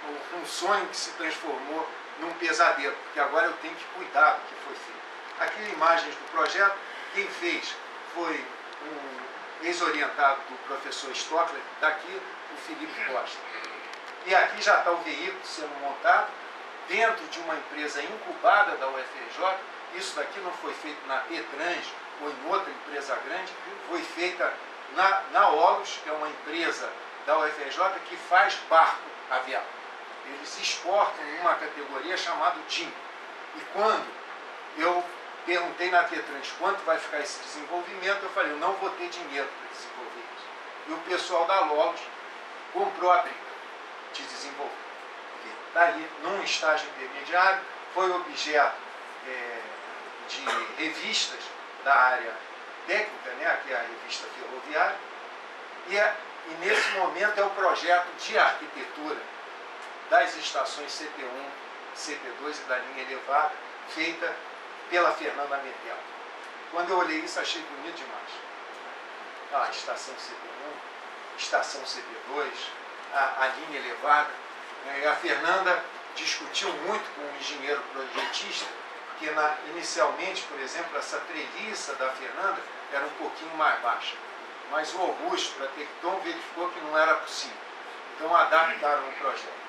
Speaker 1: Ou um sonho que se transformou num pesadelo, porque agora eu tenho que cuidar do que foi feito. Aqui imagens do projeto, quem fez foi um ex-orientado do professor Stockler, daqui o Felipe Costa. E aqui já está o veículo sendo montado dentro de uma empresa incubada da UFRJ. Isso daqui não foi feito na Petrans ou em outra empresa grande, foi feita na Olus, que é uma empresa da UFRJ que faz barco avião. Eles exportam uma categoria chamada DIN. E quando eu perguntei na Petrans quanto vai ficar esse desenvolvimento, eu falei, eu não vou ter dinheiro para desenvolver isso. E o pessoal da Olus comprou a briga de desenvolver. Está ali num estágio intermediário, foi objeto de revistas da área técnica, né, que é a revista ferroviária, e nesse momento é o projeto de arquitetura das estações CT1, CT2 e da linha elevada, feita pela Fernanda Metelo. Quando eu olhei isso, achei bonito demais. A estação CT1, estação CT2, a linha elevada. E a Fernanda discutiu muito com o engenheiro projetista, porque inicialmente, por exemplo, essa treliça da Fernanda era um pouquinho mais baixa. Mas o Augusto, da Tecton, verificou que não era possível. Então adaptaram o projeto.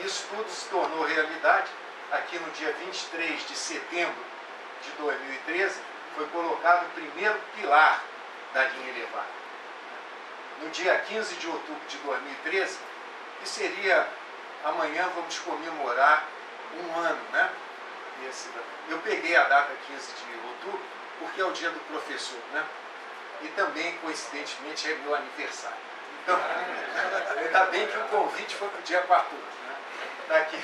Speaker 1: Isso tudo se tornou realidade. Aqui no dia 23 de setembro de 2013, foi colocado o primeiro pilar da linha elevada. No dia 15 de outubro de 2013, que seria amanhã, vamos comemorar um ano, né? Eu peguei a data 15 de outubro porque é o dia do professor, né? E também, coincidentemente, é meu aniversário. Então, ainda bem que o convite foi para o dia 14, né? Daqui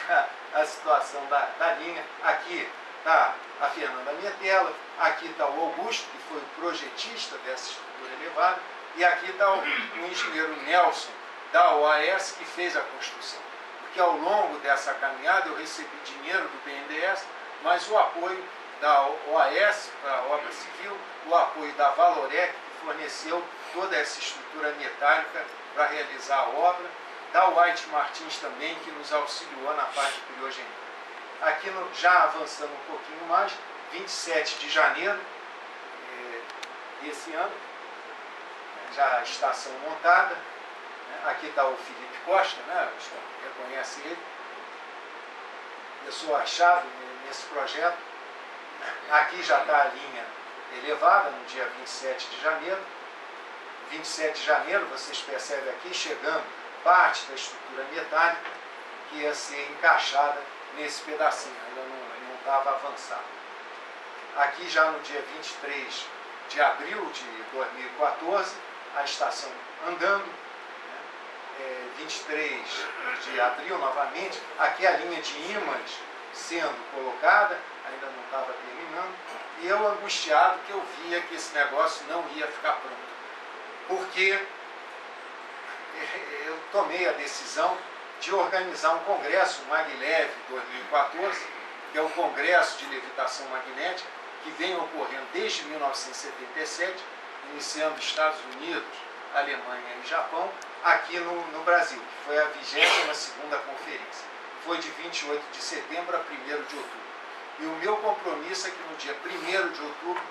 Speaker 1: a situação da linha. Aqui está a Fernanda Metelo, aqui está o Augusto, que foi o projetista dessa estrutura elevada, e aqui está o engenheiro Nelson, da OAS, que fez a construção. Porque ao longo dessa caminhada eu recebi dinheiro do BNDES, mas o apoio da OAS para a obra civil, o apoio da Valorec, que forneceu toda essa estrutura metálica para realizar a obra, da White Martins também, que nos auxiliou na parte criogênica. Aqui, já avançando um pouquinho mais, 27 de janeiro desse ano, já a estação montada. Aqui está o Felipe Costa, né? Você reconhece ele, pessoa-chave nesse projeto. Aqui já está a linha elevada, no dia 27 de janeiro. 27 de janeiro, vocês percebem aqui, chegando parte da estrutura metálica que ia ser encaixada nesse pedacinho, ainda não estava avançado. Aqui já no dia 23 de abril de 2014, a estação andando, 23 de abril novamente, aqui a linha de ímãs sendo colocada, ainda não estava terminando, e eu angustiado que eu via que esse negócio não ia ficar pronto, porque eu tomei a decisão de organizar um congresso, o Maglev 2014, que é o Congresso de Levitação Magnética, que vem ocorrendo desde 1977, iniciando Estados Unidos, Alemanha e Japão, aqui no Brasil, que foi a 22ª conferência. Foi de 28 de setembro a 1º de outubro. E o meu compromisso é que no dia 1º de outubro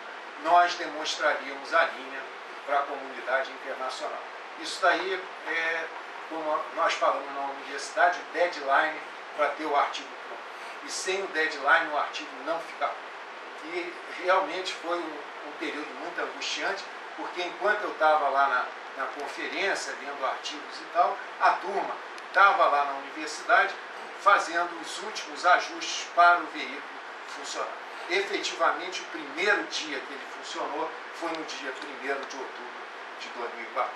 Speaker 1: nós demonstraríamos a linha para a comunidade internacional. Isso daí é, como nós falamos na universidade, o deadline para ter o artigo pronto. E sem o deadline o artigo não fica pronto. E realmente foi um período muito angustiante, porque enquanto eu estava lá na conferência, lendo artigos e tal, a turma estava lá na universidade fazendo os últimos ajustes para o veículo funcionar. Efetivamente, o primeiro dia que ele funcionou foi no dia 1º de outubro de 2014.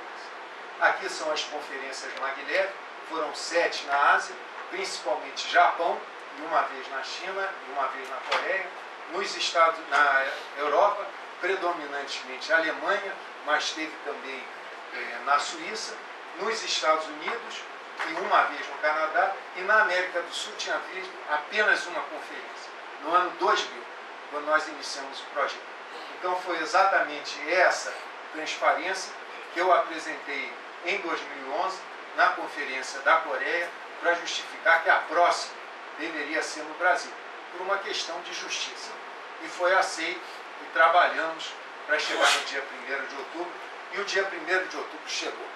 Speaker 1: Aqui são as conferências Maglev, foram 7 na Ásia, principalmente Japão, e uma vez na China, e uma vez na Coreia, na Europa, predominantemente Alemanha, mas teve também na Suíça, nos Estados Unidos, e uma vez no Canadá, e na América do Sul tinha havido apenas uma conferência, no ano 2000, quando nós iniciamos o projeto. Então foi exatamente essa transparência que eu apresentei em 2011 na Conferência da Coreia para justificar que a próxima deveria ser no Brasil, por uma questão de justiça. E foi aceito e trabalhamos para chegar no dia 1º de outubro, e o dia 1º de outubro chegou.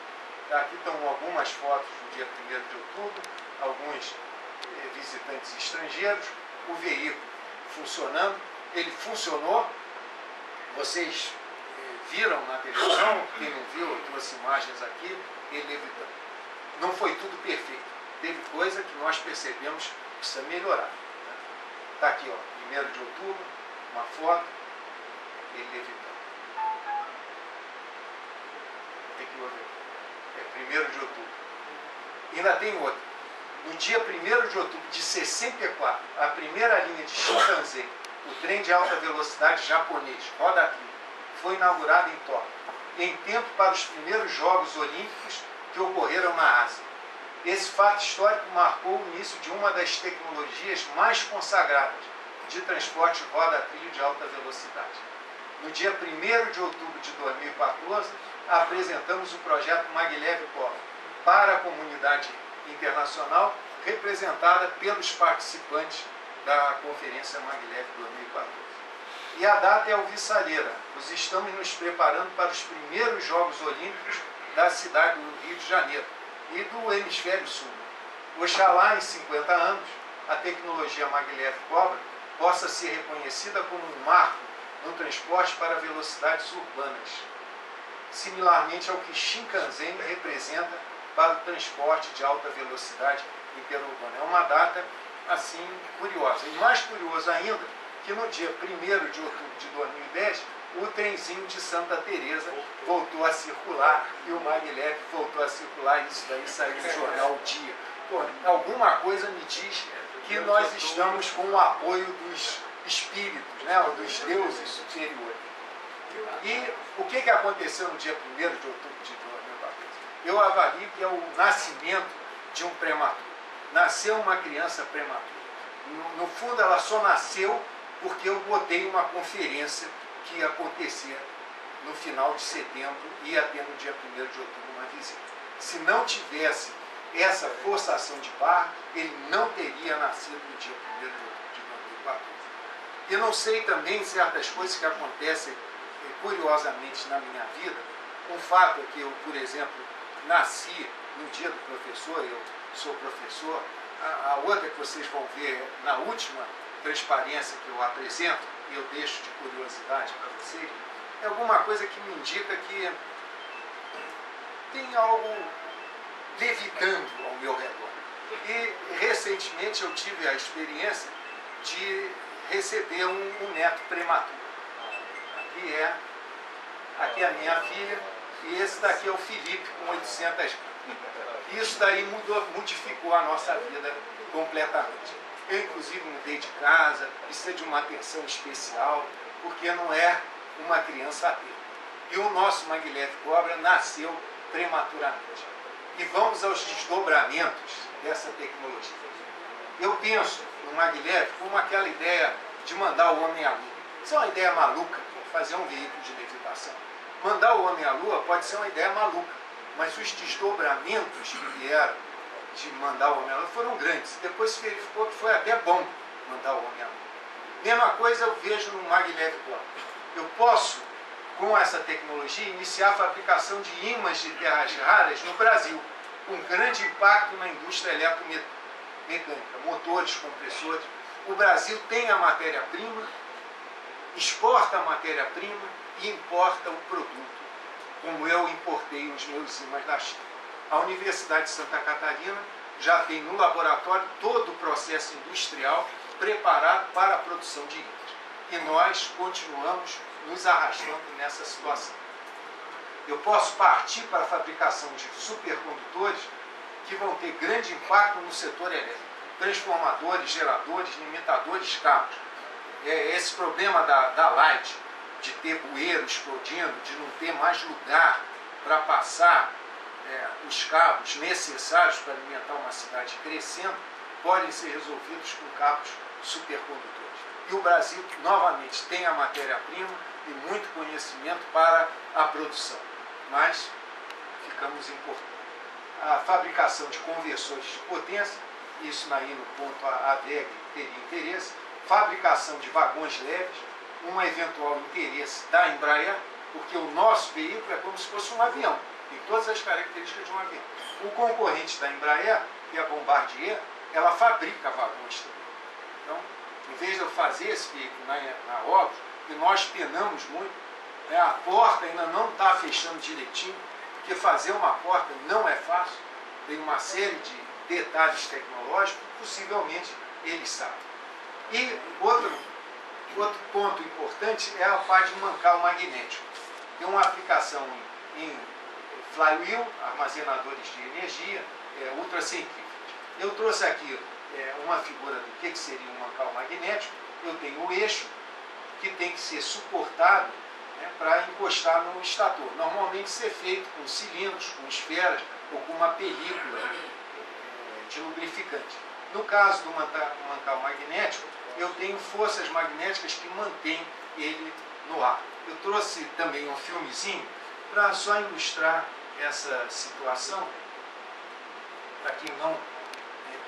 Speaker 1: Aqui estão algumas fotos do dia 1º de outubro, alguns visitantes estrangeiros, o veículo funcionando, ele funcionou, vocês viram na televisão, quem não viu, eu trouxe imagens aqui, ele levitando. Não foi tudo perfeito, teve coisa que nós percebemos que precisa melhorar. Está aqui, ó, 1º de outubro, uma foto, ele levitando. Tem que ver. É 1º de outubro. Ainda tem outra. No dia 1º de outubro de 64, a primeira linha de Shinkansen, o trem de alta velocidade japonês, roda aqui, foi inaugurada em Tóquio, em tempo para os primeiros Jogos Olímpicos que ocorreram na Ásia. Esse fato histórico marcou o início de uma das tecnologias mais consagradas de transporte roda-trilho de alta velocidade. No dia 1º de outubro de 2014, apresentamos o projeto Maglev Cobra para a comunidade internacional, representada pelos participantes da Conferência Maglev 2014. E a data é alvissareira, pois estamos nos preparando para os primeiros Jogos Olímpicos da cidade do Rio de Janeiro e do Hemisfério Sul. Oxalá, em 50 anos, a tecnologia Maglev Cobra possa ser reconhecida como um marco no transporte para velocidades urbanas, similarmente ao que Shinkansen representa para o transporte de alta velocidade interurbana. É uma data, assim, curiosa. E mais curioso ainda, que no dia 1º de outubro de 2010, o trenzinho de Santa Teresa voltou a circular e o Maglev voltou a circular, e isso daí saiu no jornal O Dia. Pô, alguma coisa me diz que nós estamos com o apoio dos espíritos, né, ou dos deuses superiores. E o que aconteceu no dia 1º de outubro de 2014? Eu avalio que é o nascimento de um prematuro. Nasceu uma criança prematura. No fundo, ela só nasceu porque eu botei uma conferência que ia acontecer no final de setembro e ia ter no dia 1º de outubro uma visita. Se não tivesse essa forçação de barra, ele não teria nascido no dia 1º de outubro de 2014. Eu não sei também certas coisas que acontecem curiosamente na minha vida. Um fato é que eu, por exemplo, nasci no dia do professor, eu sou professor. A outra que vocês vão ver na última transparência que eu apresento, e eu deixo de curiosidade para vocês, é alguma coisa que me indica que tem algo levitando ao meu redor. E recentemente eu tive a experiência de receber um neto prematuro. Aqui é a minha filha, e esse daqui é o Felipe com 800 gramas. Isso daí modificou a nossa vida completamente. Eu, inclusive, mudei de casa, precisa de uma atenção especial, porque não é uma criança a ter. E o nosso Maglev Cobra nasceu prematuramente. E vamos aos desdobramentos dessa tecnologia. Eu penso no Maglev como aquela ideia de mandar o homem à lua. Isso é uma ideia maluca, fazer um veículo de levitação. Mandar o homem à lua pode ser uma ideia maluca, mas os desdobramentos que vieram de mandar o homem à lua foram grandes. Depois se verificou que foi até bom mandar o homem à lua. Mesma coisa eu vejo no Maglev Cobra. Eu posso, com essa tecnologia, iniciar a fabricação de ímãs de terras raras no Brasil, com grande impacto na indústria eletromecânica, motores, compressores. O Brasil tem a matéria-prima, exporta a matéria-prima e importa o produto, como eu importei os meus ímãs da China. A Universidade de Santa Catarina já tem no laboratório todo o processo industrial preparado para a produção de íons. E nós continuamos nos arrastando nessa situação. Eu posso partir para a fabricação de supercondutores que vão ter grande impacto no setor elétrico. Transformadores, geradores, limitadores, cabos. Esse problema da Light, de ter bueiro explodindo, de não ter mais lugar para passar os cabos necessários para alimentar uma cidade crescendo, podem ser resolvidos com cabos supercondutores. E o Brasil, novamente, tem a matéria-prima e muito conhecimento para a produção, mas ficamos importando. A fabricação de conversores de potência, isso aí no ponto a DEG teria interesse, fabricação de vagões leves, um eventual interesse da Embraer, porque o nosso veículo é como se fosse um avião, tem todas as características de um avião. O concorrente da Embraer, que é a Bombardier, ela fabrica vagões também. Então, em vez de eu fazer esse veículo na obra, e nós penamos muito, a porta ainda não está fechando direitinho, porque fazer uma porta não é fácil, tem uma série de detalhes tecnológicos, possivelmente eles sabem. E outro ponto importante é a parte de mancal magnético. Tem uma aplicação em flywheel, armazenadores de energia, ultracentrífugas. Eu trouxe aqui uma figura do que seria um mancal magnético. Eu tenho o eixo que tem que ser suportado para encostar no estator. Normalmente isso é feito com cilindros, com esferas ou com uma película de lubrificante. No caso do mancal magnético, eu tenho forças magnéticas que mantêm ele no ar. Eu trouxe também um filmezinho para só ilustrar essa situação, para quem não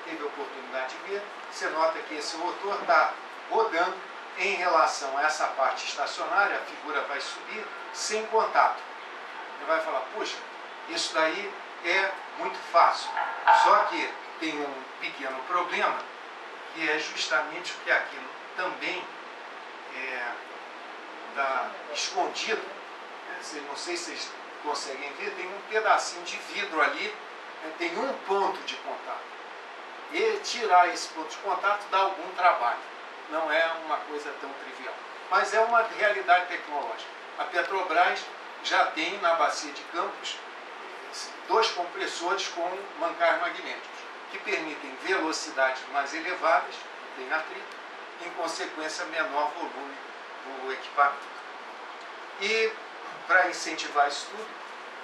Speaker 1: teve a oportunidade de ver. Você nota que esse rotor está rodando em relação a essa parte estacionária, a figura vai subir sem contato. Você vai falar, puxa, isso daí é muito fácil. Só que tem um pequeno problema, que é justamente porque aquilo também está escondido. Não sei se vocês conseguem ver, tem um pedacinho de vidro ali, tem um ponto de contato. E tirar esse ponto de contato dá algum trabalho. Não é uma coisa tão trivial. Mas é uma realidade tecnológica. A Petrobras já tem na bacia de Campos 2 compressores com mancais magnéticos, que permitem velocidades mais elevadas, tem atrito, em consequência menor volume do equipamento. E para incentivar isso tudo,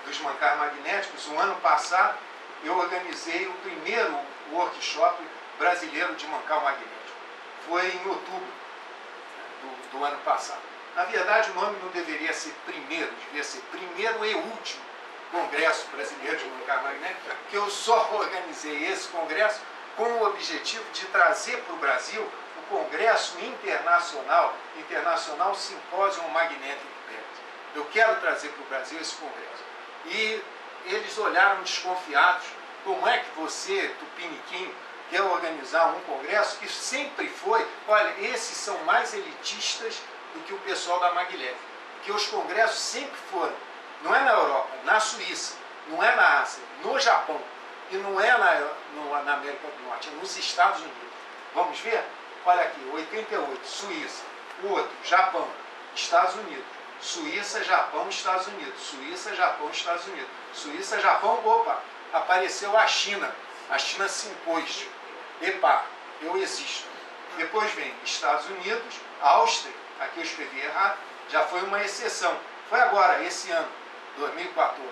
Speaker 1: dos mancais magnéticos, o ano passado eu organizei o primeiro workshop brasileiro de mancal magnético. Foi em outubro do ano passado. Na verdade, o nome não deveria ser primeiro, devia ser primeiro e último Congresso Brasileiro de Mancal Magnético, porque eu só organizei esse congresso com o objetivo de trazer para o Brasil o Congresso Internacional Simpósio Magnético Perto. Eu quero trazer para o Brasil esse congresso. E eles olharam desconfiados, como é que você, tupiniquim, quer organizar um congresso que sempre foi, olha, esses são mais elitistas do que o pessoal da Maglev, porque os congressos sempre foram, não é na Europa, na Suíça, não é na Ásia, no Japão, e não é na América do Norte, é nos Estados Unidos. Vamos ver? Olha aqui, 88, Suíça, o outro, Japão, Estados Unidos, Suíça, Japão, Estados Unidos, Suíça, Japão, Estados Unidos, Suíça, Japão, opa, apareceu a China se impôs. Epa, eu existo. Depois vem Estados Unidos, Áustria, aqui eu escrevi errado, já foi uma exceção. Foi agora, esse ano, 2014,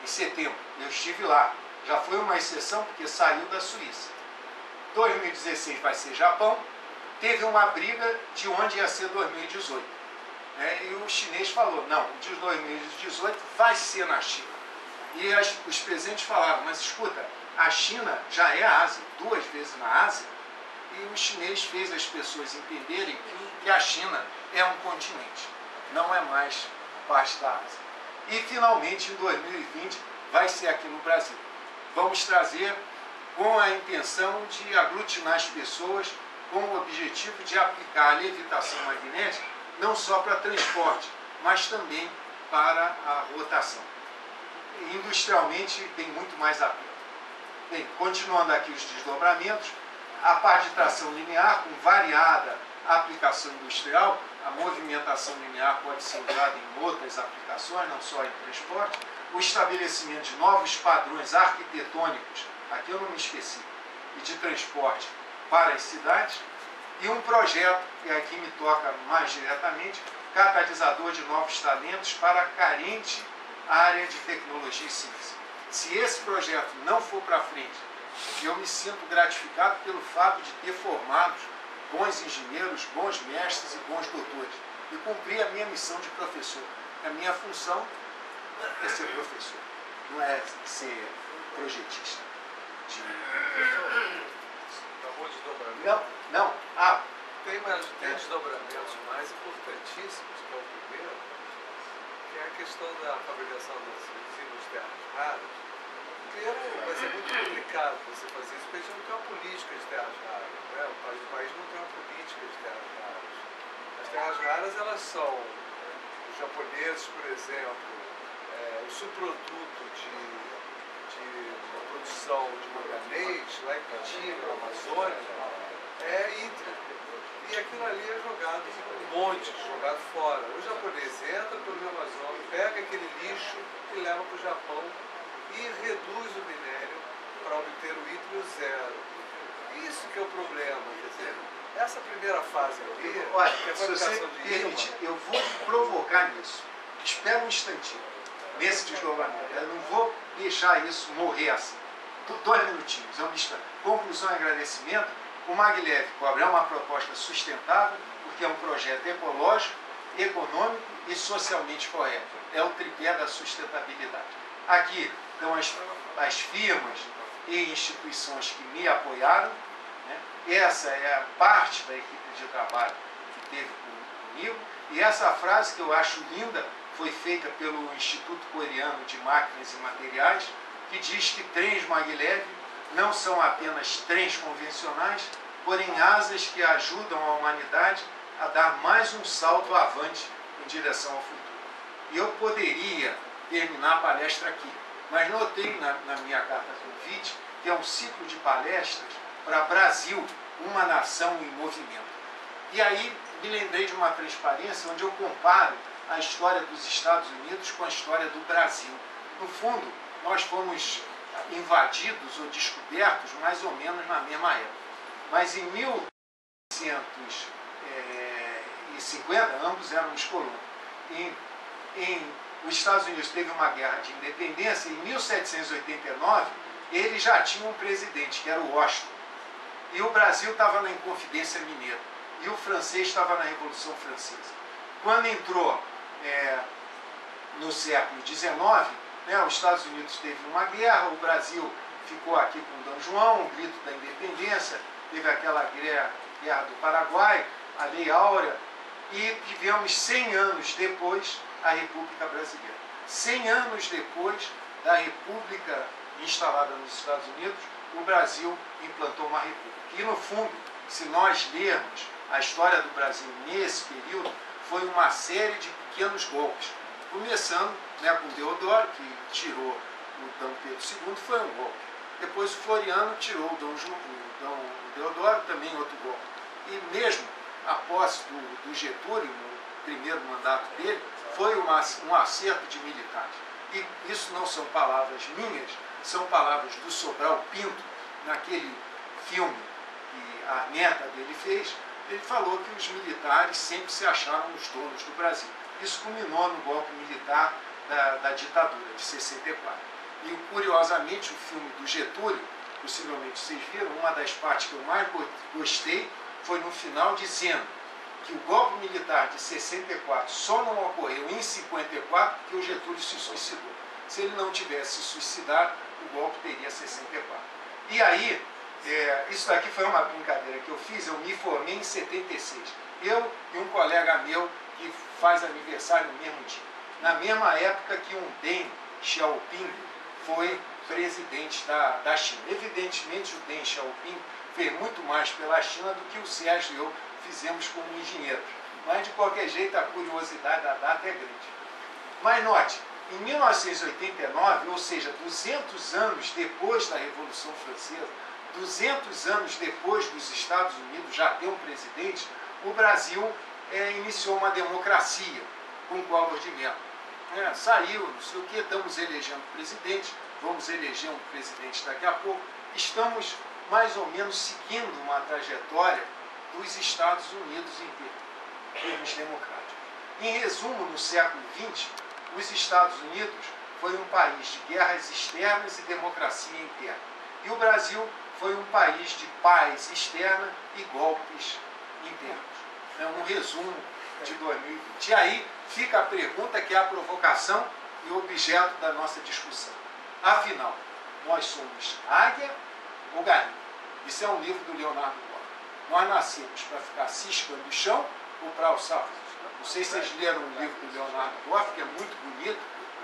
Speaker 1: em setembro, eu estive lá. Já foi uma exceção porque saiu da Suíça. 2016 vai ser Japão. Teve uma briga de onde ia ser 2018. E o chinês falou, não, de 2018 vai ser na China. E os presidentes falaram, mas escuta, a China já é a Ásia, 2 vezes na Ásia, e o chinês fez as pessoas entenderem que a China é um continente, não é mais parte da Ásia. E finalmente em 2020 vai ser aqui no Brasil. Vamos trazer com a intenção de aglutinar as pessoas com o objetivo de aplicar a levitação magnética não só para transporte, mas também para a rotação. Industrialmente tem muito mais apelo. Bem, continuando aqui os desdobramentos, a parte de tração linear com variada aplicação industrial, a movimentação linear pode ser usada em outras aplicações, não só em transporte, o estabelecimento de novos padrões arquitetônicos, aqui eu não me esqueci, e de transporte para as cidades, e um projeto, que aqui me toca mais diretamente, catalisador de novos talentos para a carente área de tecnologia e ciência. Se esse projeto não for para frente, eu me sinto gratificado pelo fato de ter formado bons engenheiros, bons mestres e bons doutores, e cumprir a minha missão de professor. A minha função é ser professor, não é ser projetista.
Speaker 3: Acabou de dobramento?
Speaker 1: Não.
Speaker 3: Tem desdobramentos mais importantíssimos, que é o primeiro, que é a questão da fabricação das usinas de terras raras. Primeiro, vai ser muito complicado você fazer isso, porque a gente não tem uma política de terras raras. Né? O país não tem uma política de terras raras. As terras raras, elas são, os japoneses, por exemplo, o subproduto da produção de manganês, lá em Pitina, na Amazônia, é hídrico. E aquilo ali é jogado em montes, jogado fora. O japonês entra pelo Rio Amazonas, pega aquele lixo e leva para o Japão e reduz o minério para obter o ítrio zero. Isso que é o problema, quer dizer, essa primeira fase ali,
Speaker 1: olha,
Speaker 3: que é a
Speaker 1: se você
Speaker 3: fabricação de
Speaker 1: permitir,
Speaker 3: imã,
Speaker 1: eu vou provocar nisso. Espera um instantinho, nesse desdobramento. Eu não vou deixar isso morrer assim. 2 minutinhos, é uma lista. Conclusão e agradecimento. O Maglev Cobra é uma proposta sustentável, porque é um projeto ecológico, econômico e socialmente correto. É o tripé da sustentabilidade. Aqui estão as firmas e instituições que me apoiaram. Né? Essa é a parte da equipe de trabalho que teve comigo. E essa frase que eu acho linda foi feita pelo Instituto Coreano de Máquinas e Materiais, que diz que trens Maglev não são apenas trens convencionais, porém asas que ajudam a humanidade a dar mais um salto avante em direção ao futuro. E eu poderia terminar a palestra aqui, mas notei na minha carta convite que é um ciclo de palestras para Brasil, uma nação em movimento. E aí me lembrei de uma transparência onde eu comparo a história dos Estados Unidos com a história do Brasil. No fundo, nós fomos invadidos ou descobertos mais ou menos na mesma época. Mas em 1850, ambos éramos colônias. Os Estados Unidos teve uma guerra de independência e em 1789 eles já tinham um presidente, que era o Washington. E o Brasil estava na Inconfidência Mineira. E o francês estava na Revolução Francesa. Quando entrou no século XIX, né, os Estados Unidos teve uma guerra, o Brasil ficou aqui com Dom João, o grito da independência, teve aquela guerra do Paraguai, a Lei Áurea, e tivemos 100 anos depois a República Brasileira. 100 anos depois da República instalada nos Estados Unidos, o Brasil implantou uma república. E, no fundo, se nós lermos a história do Brasil nesse período, foi uma série de pequenos golpes. Começando, né, com Deodoro, que tirou o Dom Pedro II, foi um golpe. Depois o Floriano tirou o Dom Deodoro, também outro golpe. E mesmo a posse do Getúlio, no primeiro mandato dele, foi um acerto de militares. E isso não são palavras minhas, são palavras do Sobral Pinto, naquele filme que a neta dele fez. Ele falou que os militares sempre se acharam os donos do Brasil. Isso culminou no golpe militar da ditadura de 64. E, curiosamente, o filme do Getúlio, possivelmente vocês viram, uma das partes que eu mais gostei foi no final dizendo que o golpe militar de 64 só não ocorreu em 54 porque o Getúlio se suicidou. Se ele não tivesse se suicidado, o golpe teria 64. E aí, isso daqui foi uma brincadeira que eu fiz, eu me formei em 76. Eu e um colega meu que faz aniversário no mesmo dia. Na mesma época que um Deng Xiaoping foi presidente da China. Evidentemente, o Deng Xiaoping fez muito mais pela China do que o Sérgio e eu fizemos como engenheiros. Mas, de qualquer jeito, a curiosidade da data é grande. Mas note Em 1989, ou seja, 200 anos depois da Revolução Francesa, 200 anos depois dos Estados Unidos já ter um presidente, o Brasil iniciou uma democracia com Collor de Mello. Saiu, não sei o que, estamos elegendo presidente, vamos eleger um presidente daqui a pouco. Estamos mais ou menos seguindo uma trajetória dos Estados Unidos em termos democráticos. Em resumo, no século XX, os Estados Unidos foi um país de guerras externas e democracia interna. E o Brasil foi um país de paz externa e golpes internos. É um resumo de 2020. E aí fica a pergunta, que é a provocação e o objeto da nossa discussão. Afinal, nós somos águia ou galinha? Isso é um livro do Leonardo Boff. Nós nascemos para ficar ciscando o chão ou para alçar voos? Não sei se vocês leram um livro do Leonardo Boff, que é muito bonito.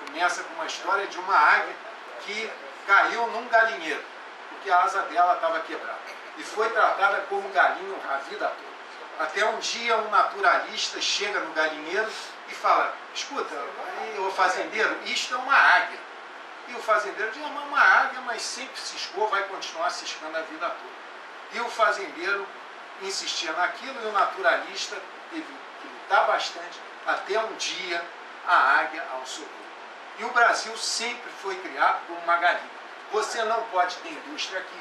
Speaker 1: Começa com uma história de uma águia que caiu num galinheiro, porque a asa dela estava quebrada. E foi tratada como galinha a vida toda. Até um dia um naturalista chega no galinheiro e fala: escuta, ô fazendeiro, isto é uma águia. E o fazendeiro diz: uma águia, mas sempre ciscou, vai continuar ciscando a vida toda. E o fazendeiro insistia naquilo e o naturalista teve que lutar bastante até um dia a águia ao socorro. E o Brasil sempre foi criado como uma galinha. Você não pode ter indústria aqui,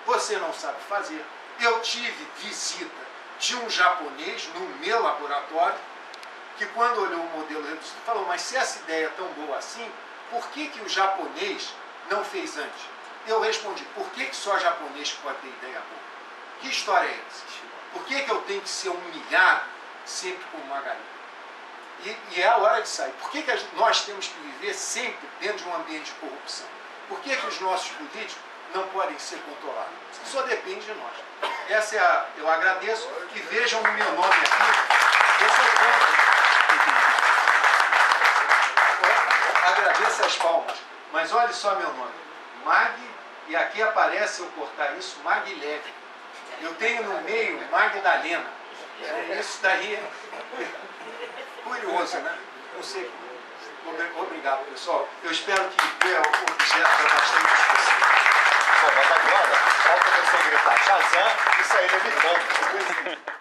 Speaker 1: você não sabe fazer. Eu tive visita de um japonês no meu laboratório, que quando olhou o modelo reduzido, falou: mas se essa ideia é tão boa assim, por que o japonês não fez antes? Eu respondi: por que só japonês pode ter ideia boa? Que história é essa? Por que eu tenho que ser humilhado sempre como uma galinha? E é a hora de sair. Por que nós temos que viver sempre dentro de um ambiente de corrupção? Por que os nossos políticos não podem ser controlados? Isso só depende de nós. Essa é eu agradeço, que vejam o meu nome aqui. Eu sou contra. Agradeço as palmas. Mas olha só meu nome. Mag, e aqui aparece, eu cortar isso, Magleve. Eu tenho no meio Magdalena. Isso daí é curioso, né? Não sei. Obrigado, pessoal. Eu espero que o objeto é bastante discussão.
Speaker 2: Bom, mas agora, falta você gritar Shazam e sair levitando.